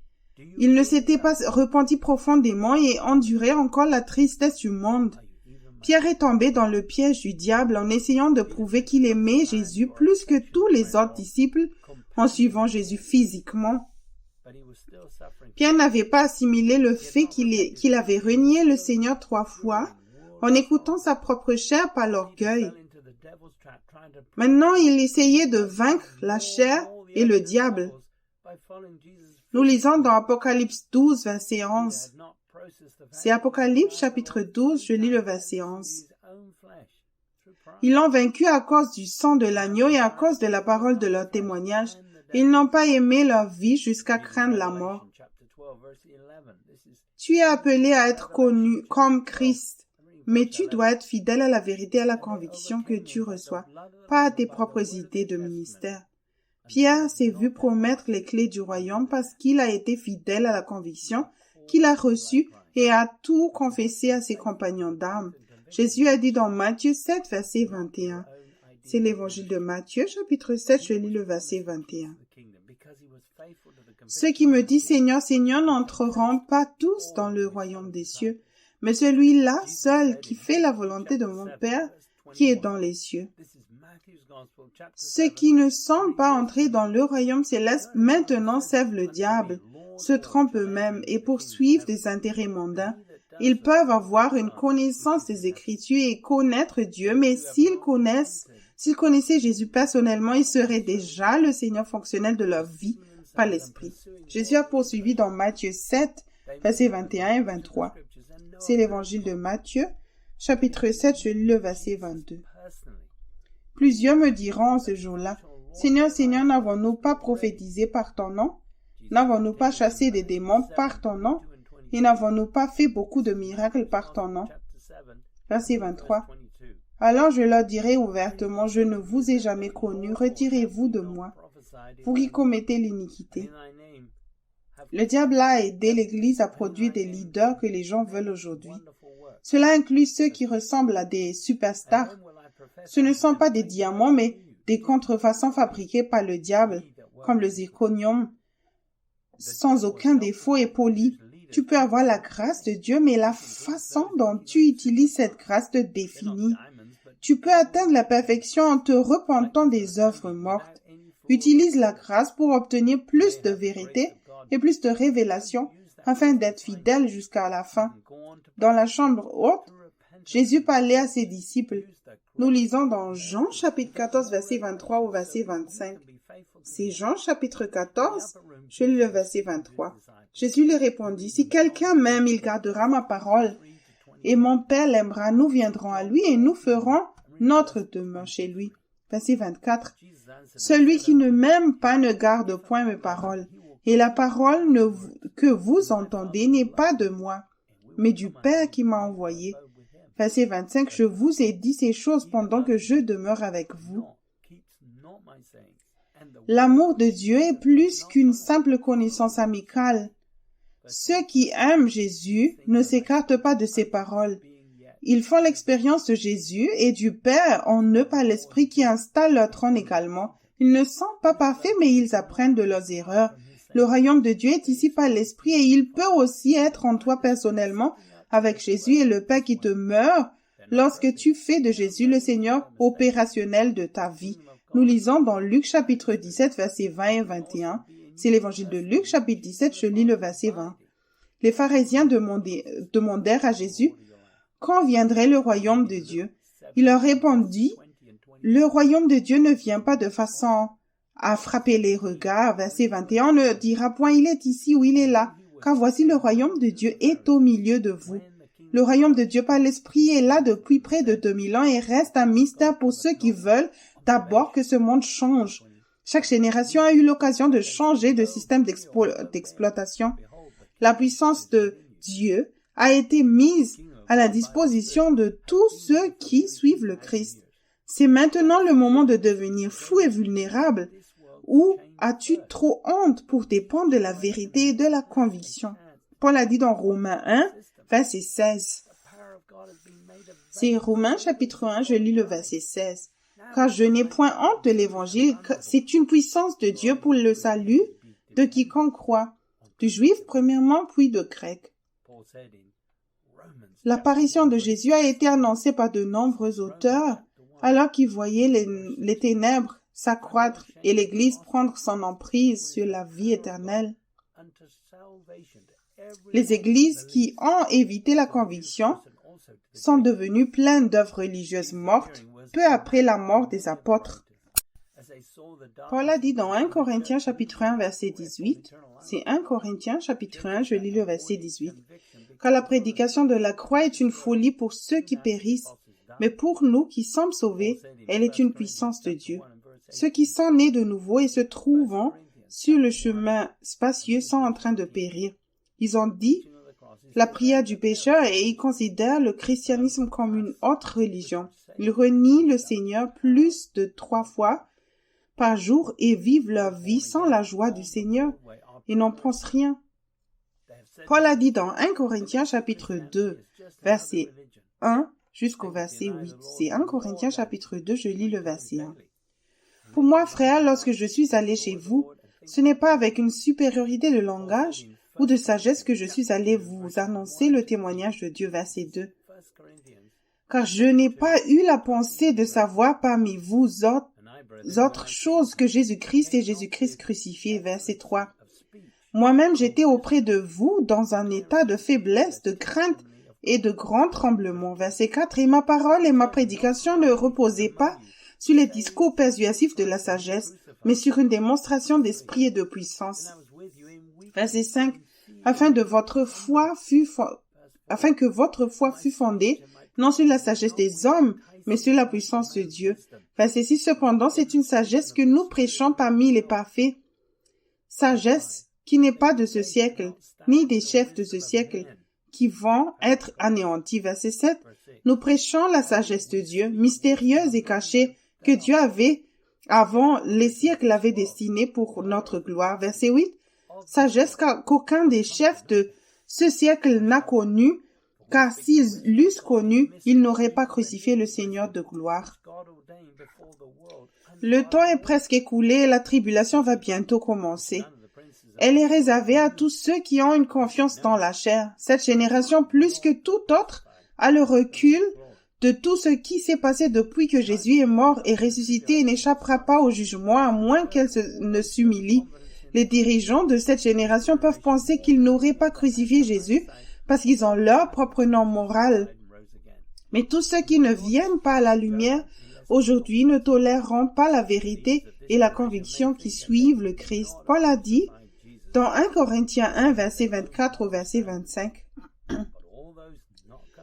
Il ne s'était pas repenti profondément et endurait encore la tristesse du monde. Pierre est tombé dans le piège du diable en essayant de prouver qu'il aimait Jésus plus que tous les autres disciples en suivant Jésus physiquement. Pierre n'avait pas assimilé le fait qu'il avait renié le Seigneur 3 fois en écoutant sa propre chair par l'orgueil. Maintenant, il essayait de vaincre la chair et le diable. Nous lisons dans Apocalypse 12, verset 11. C'est Apocalypse chapitre 12, je lis le verset 11. Ils l'ont vaincu à cause du sang de l'agneau et à cause de la parole de leur témoignage. Ils n'ont pas aimé leur vie jusqu'à craindre la mort. Tu es appelé à être connu comme Christ, mais tu dois être fidèle à la vérité et à la conviction que tu reçois, pas à tes propres idées de ministère. Pierre s'est vu promettre les clés du royaume parce qu'il a été fidèle à la conviction qu'il a reçue et a tout confessé à ses compagnons d'armes. Jésus a dit dans Matthieu 7, verset 21. C'est l'évangile de Matthieu, chapitre 7, je lis le verset 21. Ceux qui me disent Seigneur, Seigneur n'entreront pas tous dans le royaume des cieux, mais celui-là seul qui fait la volonté de mon Père qui est dans les cieux. Ceux qui ne sont pas entrés dans le royaume céleste maintenant servent le diable, se trompent eux-mêmes et poursuivent des intérêts mondains. Ils peuvent avoir une connaissance des Écritures et connaître Dieu, mais s'ils connaissaient Jésus personnellement, ils seraient déjà le Seigneur fonctionnel de leur vie par l'Esprit. Jésus a poursuivi dans Matthieu 7, versets 21 et 23. C'est l'évangile de Matthieu, chapitre 7, je lis le verset 22. Plusieurs me diront ce jour-là, Seigneur, Seigneur, n'avons-nous pas prophétisé par ton nom? N'avons-nous pas chassé des démons par ton nom? Et n'avons-nous pas fait beaucoup de miracles par ton nom? Verset 23. Alors je leur dirai ouvertement, je ne vous ai jamais connu, retirez-vous de moi, vous qui commettez l'iniquité. Le diable a aidé l'Église à produire des leaders que les gens veulent aujourd'hui. Cela inclut ceux qui ressemblent à des superstars. Ce ne sont pas des diamants, mais des contrefaçons fabriquées par le diable, comme le zirconium, sans aucun défaut et poli. Tu peux avoir la grâce de Dieu, mais la façon dont tu utilises cette grâce te définit. Tu peux atteindre la perfection en te repentant des œuvres mortes. Utilise la grâce pour obtenir plus de vérité et plus de révélation afin d'être fidèle jusqu'à la fin. Dans la chambre haute, Jésus parlait à ses disciples. Nous lisons dans Jean chapitre 14, verset 23 au verset 25. C'est Jean chapitre 14, je lis le verset 23. Jésus lui répondit, « Si quelqu'un m'aime, il gardera ma parole, et mon Père l'aimera, nous viendrons à lui et nous ferons notre demeure chez lui. » Verset 24. « Celui qui ne m'aime pas ne garde point mes paroles, et la parole que vous entendez n'est pas de moi, mais du Père qui m'a envoyé. » Verset 25. « Je vous ai dit ces choses pendant que je demeure avec vous. » L'amour de Dieu est plus qu'une simple connaissance amicale. Ceux qui aiment Jésus ne s'écartent pas de ses paroles. Ils font l'expérience de Jésus et du Père en eux par l'Esprit qui installe leur trône également. Ils ne sont pas parfaits, mais ils apprennent de leurs erreurs. Le royaume de Dieu est ici par l'Esprit et il peut aussi être en toi personnellement avec Jésus et le Père qui te meurt lorsque tu fais de Jésus le Seigneur opérationnel de ta vie. Nous lisons dans Luc chapitre 17, versets 20 et 21. C'est l'évangile de Luc chapitre 17, je lis le verset 20. Les pharisiens demandèrent à Jésus quand viendrait le royaume de Dieu. Il leur répondit, « Le royaume de Dieu ne vient pas de façon à frapper les regards. » Verset 21, « On ne dira point, il est ici ou il est là, car voici le royaume de Dieu est au milieu de vous. » Le royaume de Dieu par l'Esprit est là depuis près de 2000 ans et reste un mystère pour ceux qui veulent d'abord que ce monde change. Chaque génération a eu l'occasion de changer de système d'exploitation. La puissance de Dieu a été mise à la disposition de tous ceux qui suivent le Christ. C'est maintenant le moment de devenir fou et vulnérable. Ou as-tu trop honte pour dépendre de la vérité et de la conviction? Paul a dit dans Romains 1, verset 16. C'est Romains chapitre 1, je lis le verset 16. Car je n'ai point honte de l'évangile, c'est une puissance de Dieu pour le salut de quiconque croit, du juif premièrement, puis de grec. L'apparition de Jésus a été annoncée par de nombreux auteurs, alors qu'ils voyaient les ténèbres s'accroître et l'Église prendre son emprise sur la vie éternelle. Les églises qui ont évité la conviction sont devenues pleines d'œuvres religieuses mortes, peu après la mort des apôtres. Paul a dit dans 1 Corinthiens chapitre 1 verset 18, c'est 1 Corinthiens chapitre 1, je lis le verset 18, car la prédication de la croix est une folie pour ceux qui périssent, mais pour nous qui sommes sauvés, elle est une puissance de Dieu. Ceux qui sont nés de nouveau et se trouvant sur le chemin spacieux sont en train de périr. Ils ont dit la prière du pécheur et ils considèrent le christianisme comme une autre religion. Ils renient le Seigneur plus de 3 fois par jour et vivent leur vie sans la joie du Seigneur et n'en pensent rien. Paul a dit dans 1 Corinthiens chapitre 2, verset 1 jusqu'au verset 8. C'est 1 Corinthiens chapitre 2, je lis le verset 1. Pour moi, frère, lorsque je suis allé chez vous, ce n'est pas avec une supériorité de langage ou de sagesse que je suis allé vous annoncer le témoignage de Dieu, verset 2. Car je n'ai pas eu la pensée de savoir parmi vous autre chose que Jésus-Christ et Jésus-Christ crucifié, verset 3. Moi-même, j'étais auprès de vous dans un état de faiblesse, de crainte et de grand tremblement, verset 4. Et ma parole et ma prédication ne reposaient pas sur les discours persuasifs de la sagesse, mais sur une démonstration d'esprit et de puissance. Verset 5. Afin que votre foi fût fondée, non sur la sagesse des hommes, mais sur la puissance de Dieu. Verset 6. Cependant, c'est une sagesse que nous prêchons parmi les parfaits. Sagesse qui n'est pas de ce siècle, ni des chefs de ce siècle, qui vont être anéantis. Verset 7. Nous prêchons la sagesse de Dieu, mystérieuse et cachée, que Dieu avait, avant les siècles, avait destinée pour notre gloire. Verset 8. Sagesse qu'aucun des chefs de ce siècle n'a connue, car s'ils l'eussent connu, ils n'auraient pas crucifié le Seigneur de gloire. Le temps est presque écoulé et la tribulation va bientôt commencer. Elle est réservée à tous ceux qui ont une confiance dans la chair. Cette génération, plus que toute autre, a le recul de tout ce qui s'est passé depuis que Jésus est mort et ressuscité et n'échappera pas au jugement à moins qu'elle ne s'humilie. Les dirigeants de cette génération peuvent penser qu'ils n'auraient pas crucifié Jésus parce qu'ils ont leur propre norme morale. Mais tous ceux qui ne viennent pas à la lumière aujourd'hui ne toléreront pas la vérité et la conviction qui suivent le Christ. Paul a dit dans 1 Corinthiens 1, verset 24 au verset 25.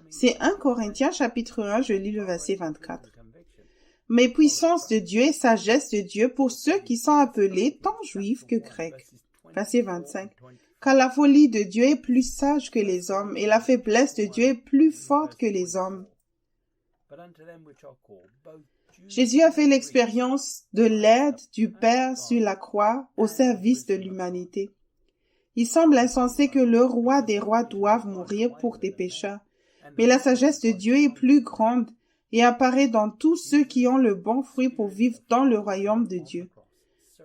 C'est 1 Corinthiens chapitre 1, je lis le verset 24. Mais puissance de Dieu et sagesse de Dieu pour ceux qui sont appelés tant juifs que grecs. Verset 25. Car la folie de Dieu est plus sage que les hommes et la faiblesse de Dieu est plus forte que les hommes. Jésus a fait l'expérience de l'aide du Père sur la croix au service de l'humanité. Il semble insensé que le roi des rois doive mourir pour des pécheurs. Mais la sagesse de Dieu est plus grande et apparaît dans tous ceux qui ont le bon fruit pour vivre dans le royaume de Dieu.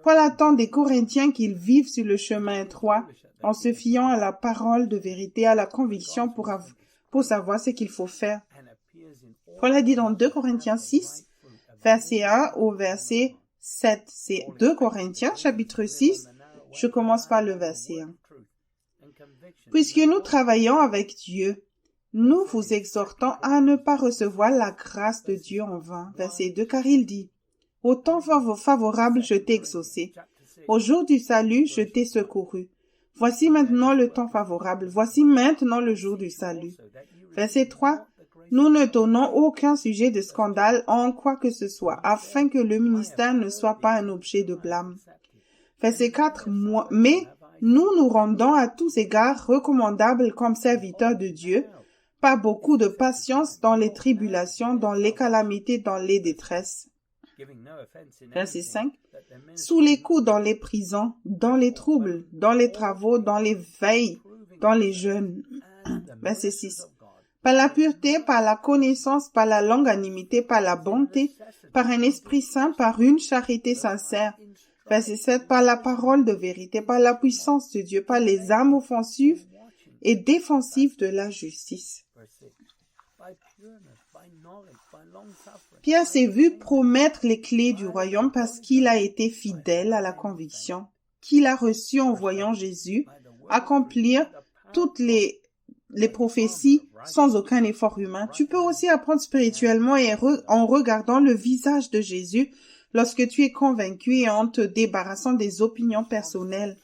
Paul attend des Corinthiens qu'ils vivent sur le chemin étroit en se fiant à la parole de vérité, à la conviction pour savoir ce qu'il faut faire. Paul a dit dans 2 Corinthiens 6, verset 1 au verset 7. C'est 2 Corinthiens, chapitre 6. Je commence par le verset 1. Puisque nous travaillons avec Dieu, nous vous exhortons à ne pas recevoir la grâce de Dieu en vain. Verset 2, car il dit, « Au temps favorable, je t'ai exaucé. Au jour du salut, je t'ai secouru. Voici maintenant le temps favorable. Voici maintenant le jour du salut. » Verset 3, « Nous ne donnons aucun sujet de scandale en quoi que ce soit, afin que le ministère ne soit pas un objet de blâme. » Verset 4, « Mais nous nous rendons à tous égards recommandables comme serviteurs de Dieu, par beaucoup de patience dans les tribulations, dans les calamités, dans les détresses. » Verset 5. « Sous les coups dans les prisons, dans les troubles, dans les travaux, dans les veilles, dans les jeûnes. » Verset 6. « Par la pureté, par la connaissance, par la longanimité, par la bonté, par un esprit saint, par une charité sincère. » Verset 7. « Par la parole de vérité, par la puissance de Dieu, par les armes offensives et défensives de la justice. » Pierre s'est vu promettre les clés du royaume parce qu'il a été fidèle à la conviction qu'il a reçue en voyant Jésus accomplir toutes les prophéties sans aucun effort humain. Tu peux aussi apprendre spirituellement en regardant le visage de Jésus lorsque tu es convaincu et en te débarrassant des opinions personnelles.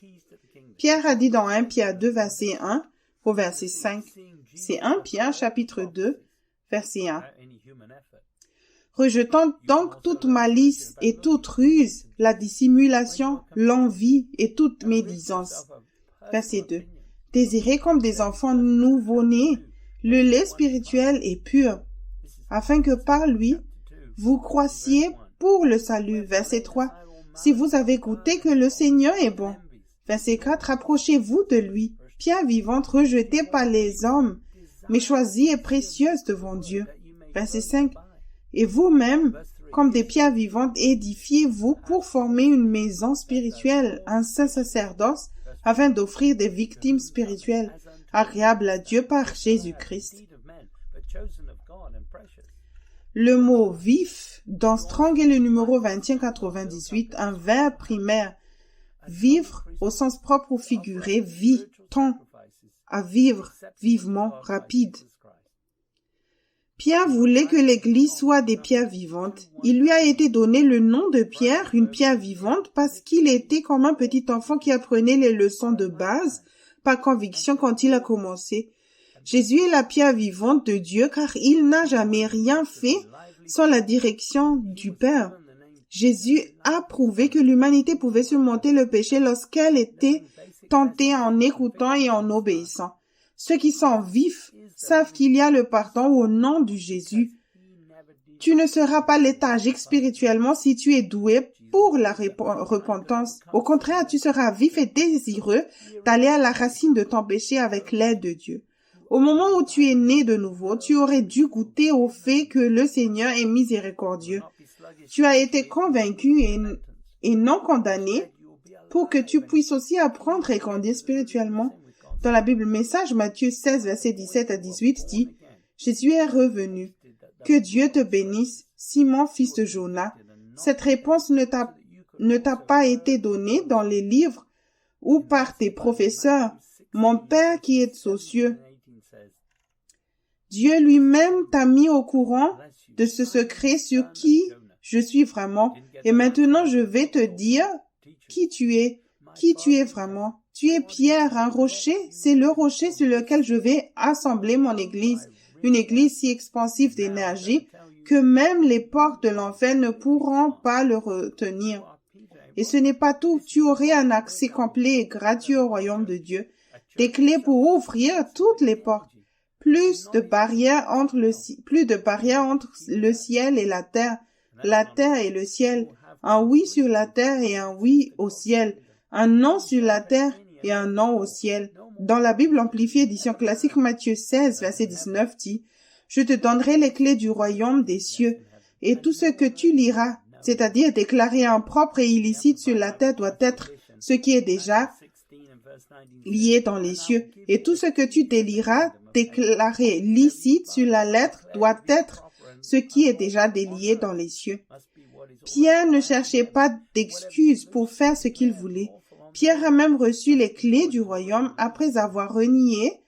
Pierre a dit dans 1 Pierre 2, verset 1 au verset 5. C'est 1 Pierre, chapitre 2, verset 1. Rejetant donc toute malice et toute ruse, la dissimulation, l'envie et toute médisance. Verset 2. Désirez comme des enfants nouveau-nés le lait spirituel et pur, afin que par lui, vous croissiez pour le salut. Verset 3. Si vous avez goûté que le Seigneur est bon. Verset 4. Approchez-vous de lui, pierre vivante rejetée par les hommes, mais choisie et précieuse devant Dieu. Verset 5. Et vous-même, comme des pierres vivantes, édifiez-vous pour former une maison spirituelle, un saint sacerdoce, afin d'offrir des victimes spirituelles, agréables à Dieu par Jésus-Christ. Le mot vif dans Strong est le numéro 2198, un verbe primaire. Vivre au sens propre ou figuré, vie, temps, à vivre, vivement, rapide. Pierre voulait que l'Église soit des pierres vivantes. Il lui a été donné le nom de Pierre, une pierre vivante, parce qu'il était comme un petit enfant qui apprenait les leçons de base par conviction quand il a commencé. Jésus est la pierre vivante de Dieu car il n'a jamais rien fait sans la direction du Père. Jésus a prouvé que l'humanité pouvait surmonter le péché lorsqu'elle était tentée en écoutant et en obéissant. Ceux qui sont vifs savent qu'il y a le pardon au nom de Jésus. Tu ne seras pas léthargique spirituellement si tu es doué pour la repentance. Au contraire, tu seras vif et désireux d'aller à la racine de ton péché avec l'aide de Dieu. Au moment où tu es né de nouveau, tu aurais dû goûter au fait que le Seigneur est miséricordieux. Tu as été convaincu et non condamné pour que tu puisses aussi apprendre et grandir spirituellement. Dans la Bible Message, Matthieu 16, versets 17 à 18 dit « Jésus est revenu. Que Dieu te bénisse, Simon, fils de Jonas. Cette réponse ne t'a pas été donnée dans les livres ou par tes professeurs. Mon Père qui est aux cieux. Dieu lui-même t'a mis au courant de ce secret sur qui je suis vraiment. Et maintenant, je vais te dire qui tu es vraiment. Tu es Pierre, un rocher. C'est le rocher sur lequel je vais assembler mon église. Une église si expansive d'énergie que même les portes de l'enfer ne pourront pas le retenir. Et ce n'est pas tout. Tu aurais un accès complet et gratuit au royaume de Dieu. Des clés pour ouvrir toutes les portes. Plus de barrières entre le ciel et la terre et le ciel. Un oui sur la terre et un oui au ciel. Un non sur la terre et un non au ciel. Dans la Bible amplifiée édition classique, Matthieu 16, verset 19 dit « Je te donnerai les clés du royaume des cieux, et tout ce que tu liras, c'est-à-dire déclarer impropre et illicite sur la terre doit être ce qui est déjà lié dans les cieux, et tout ce que tu délieras, déclaré licite sur la lettre doit être ce qui est déjà délié dans les cieux. » Pierre ne cherchait pas d'excuses pour faire ce qu'il voulait. Pierre a même reçu les clés du royaume après avoir renié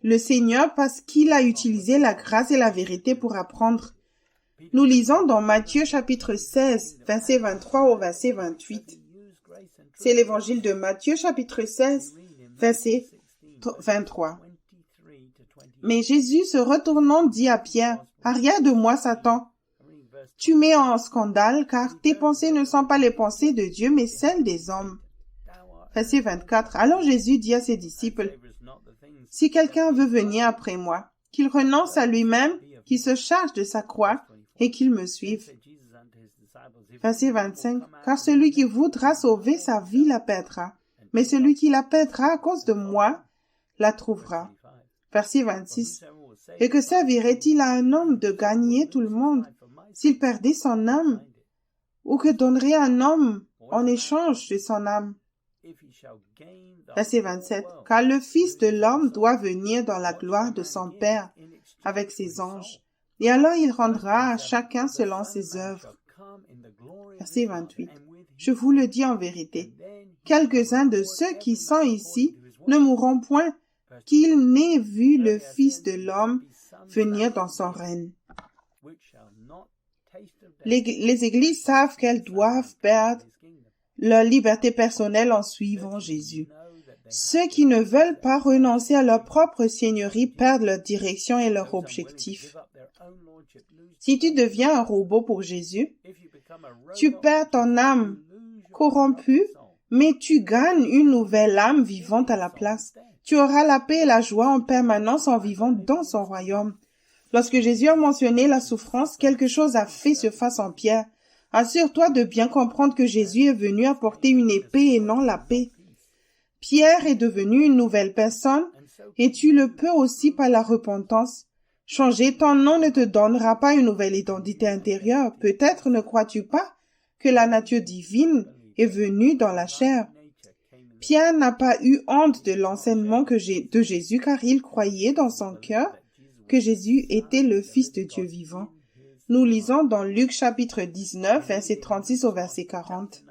le Seigneur parce qu'il a utilisé la grâce et la vérité pour apprendre. Nous lisons dans Matthieu chapitre 16, verset 23 au verset 28. C'est l'évangile de Matthieu chapitre 16, verset 23. Mais Jésus se retournant dit à Pierre, « Arrière de moi, Satan. Tu mets en scandale, car tes pensées ne sont pas les pensées de Dieu, mais celles des hommes. » Verset 24. Alors Jésus dit à ses disciples, « Si quelqu'un veut venir après moi, qu'il renonce à lui-même, qu'il se charge de sa croix et qu'il me suive. » Verset 25. « Car celui qui voudra sauver sa vie la perdra, mais celui qui la perdra à cause de moi la trouvera. » Verset 26. « Et que servirait-il à un homme de gagner tout le monde s'il perdait son âme? Ou que donnerait un homme en échange de son âme? » Verset 27. « Car le Fils de l'homme doit venir dans la gloire de son Père avec ses anges, et alors il rendra à chacun selon ses œuvres. » Verset 28. « Je vous le dis en vérité, quelques-uns de ceux qui sont ici ne mourront point qu'ils n'aient vu le Fils de l'homme venir dans son règne. » Les églises savent qu'elles doivent perdre leur liberté personnelle en suivant Jésus. Ceux qui ne veulent pas renoncer à leur propre seigneurie perdent leur direction et leur objectif. Si tu deviens un robot pour Jésus, tu perds ton âme corrompue, mais tu gagnes une nouvelle âme vivante à la place. Tu auras la paix et la joie en permanence en vivant dans son royaume. Lorsque Jésus a mentionné la souffrance, quelque chose a fait surface en Pierre. Assure-toi de bien comprendre que Jésus est venu apporter une épée et non la paix. Pierre est devenu une nouvelle personne et tu le peux aussi par la repentance. Changer ton nom ne te donnera pas une nouvelle identité intérieure. Peut-être ne crois-tu pas que la nature divine est venue dans la chair. Pierre n'a pas eu honte de l'enseignement de Jésus car il croyait dans son cœur que Jésus était le Fils de Dieu vivant. Nous lisons dans Luc chapitre 19, verset 36 au verset 40.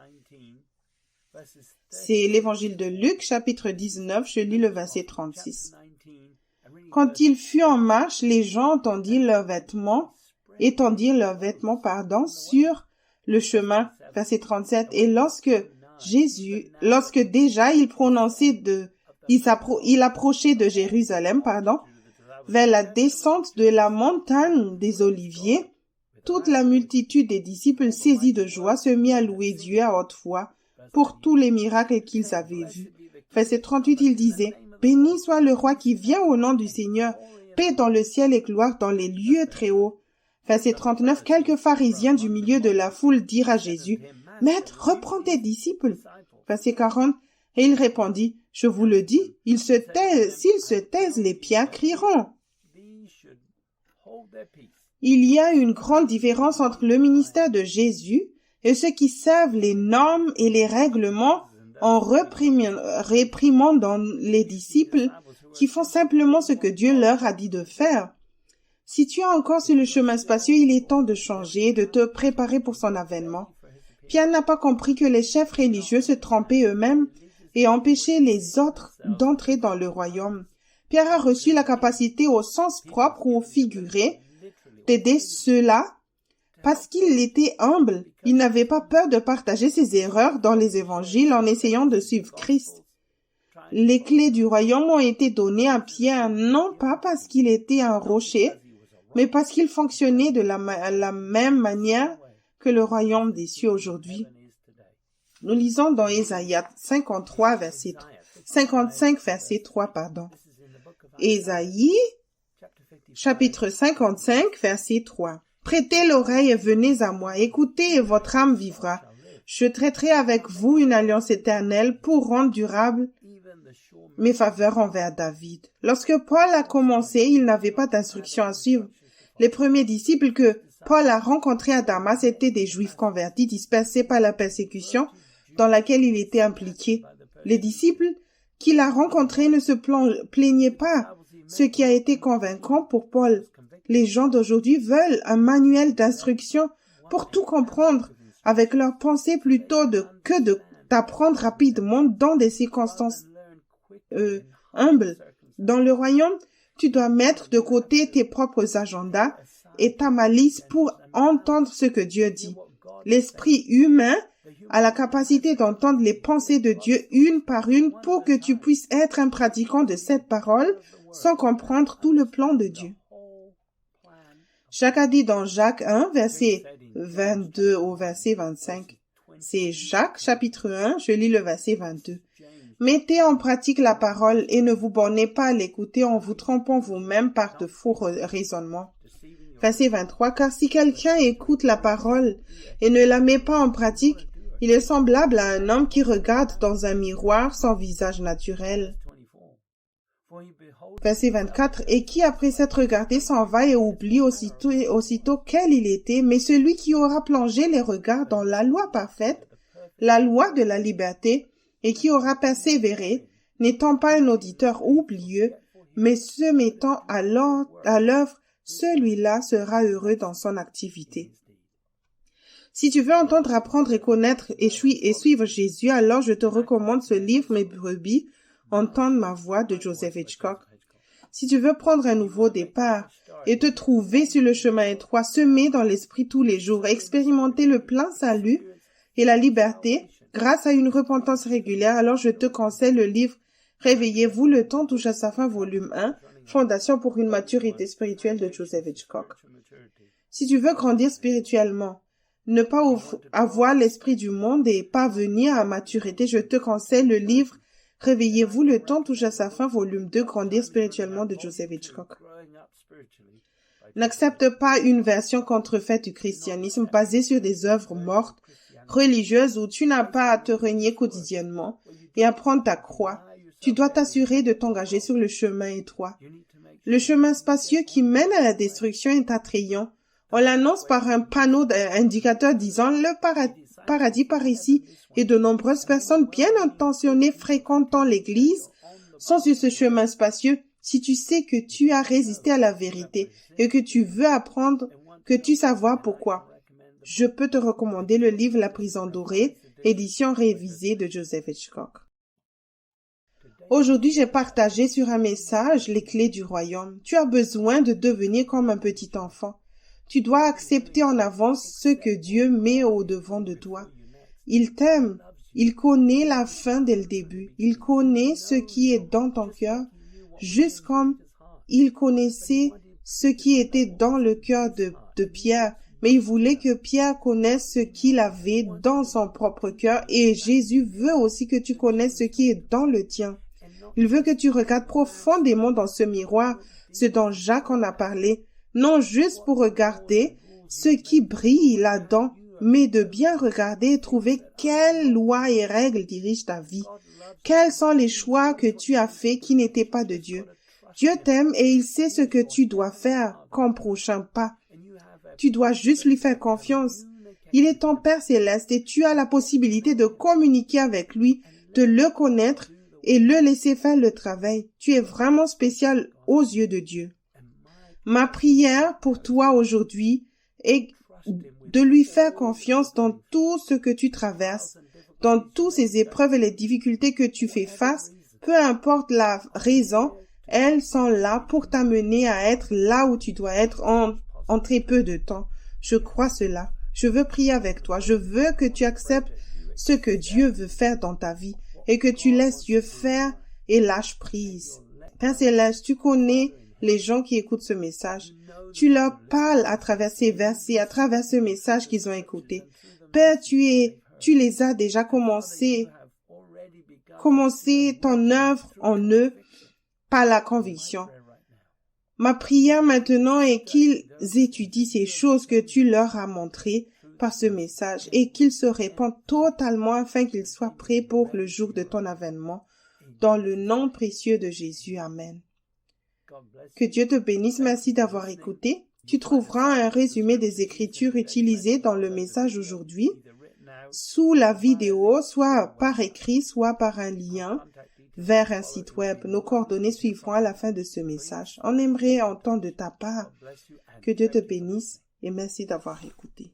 C'est l'évangile de Luc chapitre 19, je lis le verset 36. Quand il fut en marche, les gens étendirent leurs vêtements, sur le chemin. Verset 37. Et lorsque déjà il approchait de Jérusalem, vers la descente de la montagne des Oliviers, toute la multitude des disciples saisis de joie se mit à louer Dieu à haute voix pour tous les miracles qu'ils avaient vus. Verset 38, il disait, « Béni soit le roi qui vient au nom du Seigneur, paix dans le ciel et gloire dans les lieux très hauts. » Verset 39, quelques pharisiens du milieu de la foule dirent à Jésus, « Maître, reprends tes disciples. » Verset 40, et il répondit, « Je vous le dis, s'ils se taisent, les pierres crieront. » Il y a une grande différence entre le ministère de Jésus et ceux qui servent les normes et les règlements en réprimandant les disciples qui font simplement ce que Dieu leur a dit de faire. Si tu es encore sur le chemin spacieux, il est temps de changer, de te préparer pour son avènement. Pierre n'a pas compris que les chefs religieux se trompaient eux-mêmes et empêchaient les autres d'entrer dans le royaume. Pierre a reçu la capacité au sens propre ou au figuré d'aider ceux-là parce qu'il était humble. Il n'avait pas peur de partager ses erreurs dans les évangiles en essayant de suivre Christ. Les clés du royaume ont été données à Pierre non pas parce qu'il était un rocher, mais parce qu'il fonctionnait de la même manière que le royaume des cieux aujourd'hui. Nous lisons dans Ésaïe 55, verset 3. Ésaïe, chapitre 55, verset 3. Prêtez l'oreille et venez à moi, écoutez et votre âme vivra. Je traiterai avec vous une alliance éternelle pour rendre durable mes faveurs envers David. Lorsque Paul a commencé, il n'avait pas d'instruction à suivre. Les premiers disciples que Paul a rencontrés à Damas étaient des Juifs convertis dispersés par la persécution dans laquelle il était impliqué. Les disciples qu'il a rencontrés ne se plaignaient pas, ce qui a été convaincant pour Paul. Les gens d'aujourd'hui veulent un manuel d'instruction pour tout comprendre avec leurs pensées plutôt que d'apprendre rapidement dans des circonstances humbles. Dans le royaume, tu dois mettre de côté tes propres agendas et ta malice pour entendre ce que Dieu dit. L'esprit humain a la capacité d'entendre les pensées de Dieu une par une pour que tu puisses être un pratiquant de cette parole sans comprendre tout le plan de Dieu. Jacques a dit dans Jacques 1, verset 22 au verset 25. C'est Jacques, chapitre 1, je lis le verset 22. Mettez en pratique la parole et ne vous bornez pas à l'écouter en vous trompant vous-même par de faux raisonnements. Verset 23. Car si quelqu'un écoute la parole et ne la met pas en pratique, il est semblable à un homme qui regarde dans un miroir son visage naturel. Verset 24. Et qui après s'être regardé s'en va et oublie aussitôt quel il était, mais celui qui aura plongé les regards dans la loi parfaite, la loi de la liberté, et qui aura persévéré, n'étant pas un auditeur oublieux, mais se mettant à l'œuvre, celui-là sera heureux dans son activité. Si tu veux entendre, apprendre et connaître et suivre Jésus, alors je te recommande ce livre, Mes brebis, entendre ma voix de Joseph Hitchcock. Si tu veux prendre un nouveau départ et te trouver sur le chemin étroit, semer dans l'esprit tous les jours, expérimenter le plein salut et la liberté, grâce à une repentance régulière, alors je te conseille le livre Réveillez-vous, le temps touche à sa fin, volume 1, Fondation pour une maturité spirituelle de Joseph Hitchcock. Si tu veux grandir spirituellement, ne pas avoir l'esprit du monde et parvenir à maturité, je te conseille le livre Réveillez-vous, le temps touche à sa fin, volume 2, Grandir spirituellement de Joseph Hitchcock. N'accepte pas une version contrefaite du christianisme basée sur des œuvres mortes, religieuses où tu n'as pas à te renier quotidiennement et à prendre ta croix. Tu dois t'assurer de t'engager sur le chemin étroit. Le chemin spacieux qui mène à la destruction est attrayant. On l'annonce par un panneau indicateur disant « Le paradis par ici » et de nombreuses personnes bien intentionnées fréquentant l'église sont sur ce chemin spacieux. Si tu sais que tu as résisté à la vérité et que tu veux apprendre, que tu savoir pourquoi, je peux te recommander le livre La prison dorée, édition révisée de Joseph Hitchcock. Aujourd'hui, j'ai partagé sur un message les clés du royaume. Tu as besoin de devenir comme un petit enfant. Tu dois accepter en avance ce que Dieu met au-devant de toi. Il t'aime. Il connaît la fin dès le début. Il connaît ce qui est dans ton cœur, juste comme il connaissait ce qui était dans le cœur de Pierre. Mais il voulait que Pierre connaisse ce qu'il avait dans son propre cœur et Jésus veut aussi que tu connaisses ce qui est dans le tien. Il veut que tu regardes profondément dans ce miroir, ce dont Jacques en a parlé, non juste pour regarder ce qui brille là-dedans, mais de bien regarder et trouver quelles lois et règles dirigent ta vie. Quels sont les choix que tu as faits qui n'étaient pas de Dieu? Dieu t'aime et il sait ce que tu dois faire comme prochain pas. Tu dois juste lui faire confiance. Il est ton Père céleste et tu as la possibilité de communiquer avec lui, de le connaître et le laisser faire le travail. Tu es vraiment spécial aux yeux de Dieu. Ma prière pour toi aujourd'hui est de lui faire confiance dans tout ce que tu traverses, dans toutes ces épreuves et les difficultés que tu fais face, peu importe la raison, Elles sont là pour t'amener à être là où tu dois être en très peu de temps. Je crois cela. Je veux prier avec toi. Je veux que tu acceptes ce que Dieu veut faire dans ta vie et que tu laisses Dieu faire et lâche prise. Père Céleste, tu connais les gens qui écoutent ce message. Tu leur parles à travers ces versets, à travers ce message qu'ils ont écouté. Père, tu les as déjà commencé ton œuvre en eux par la conviction. Ma prière maintenant est qu'ils étudient ces choses que tu leur as montrées par ce message et qu'ils se répandent totalement afin qu'ils soient prêts pour le jour de ton avènement. Dans le nom précieux de Jésus. Amen. Que Dieu te bénisse. Merci d'avoir écouté. Tu trouveras un résumé des Écritures utilisées dans le message aujourd'hui sous la vidéo, soit par écrit, soit par un lien vers un site web. Nos coordonnées suivront à la fin de ce message. On aimerait entendre de ta part. Que Dieu te bénisse et merci d'avoir écouté.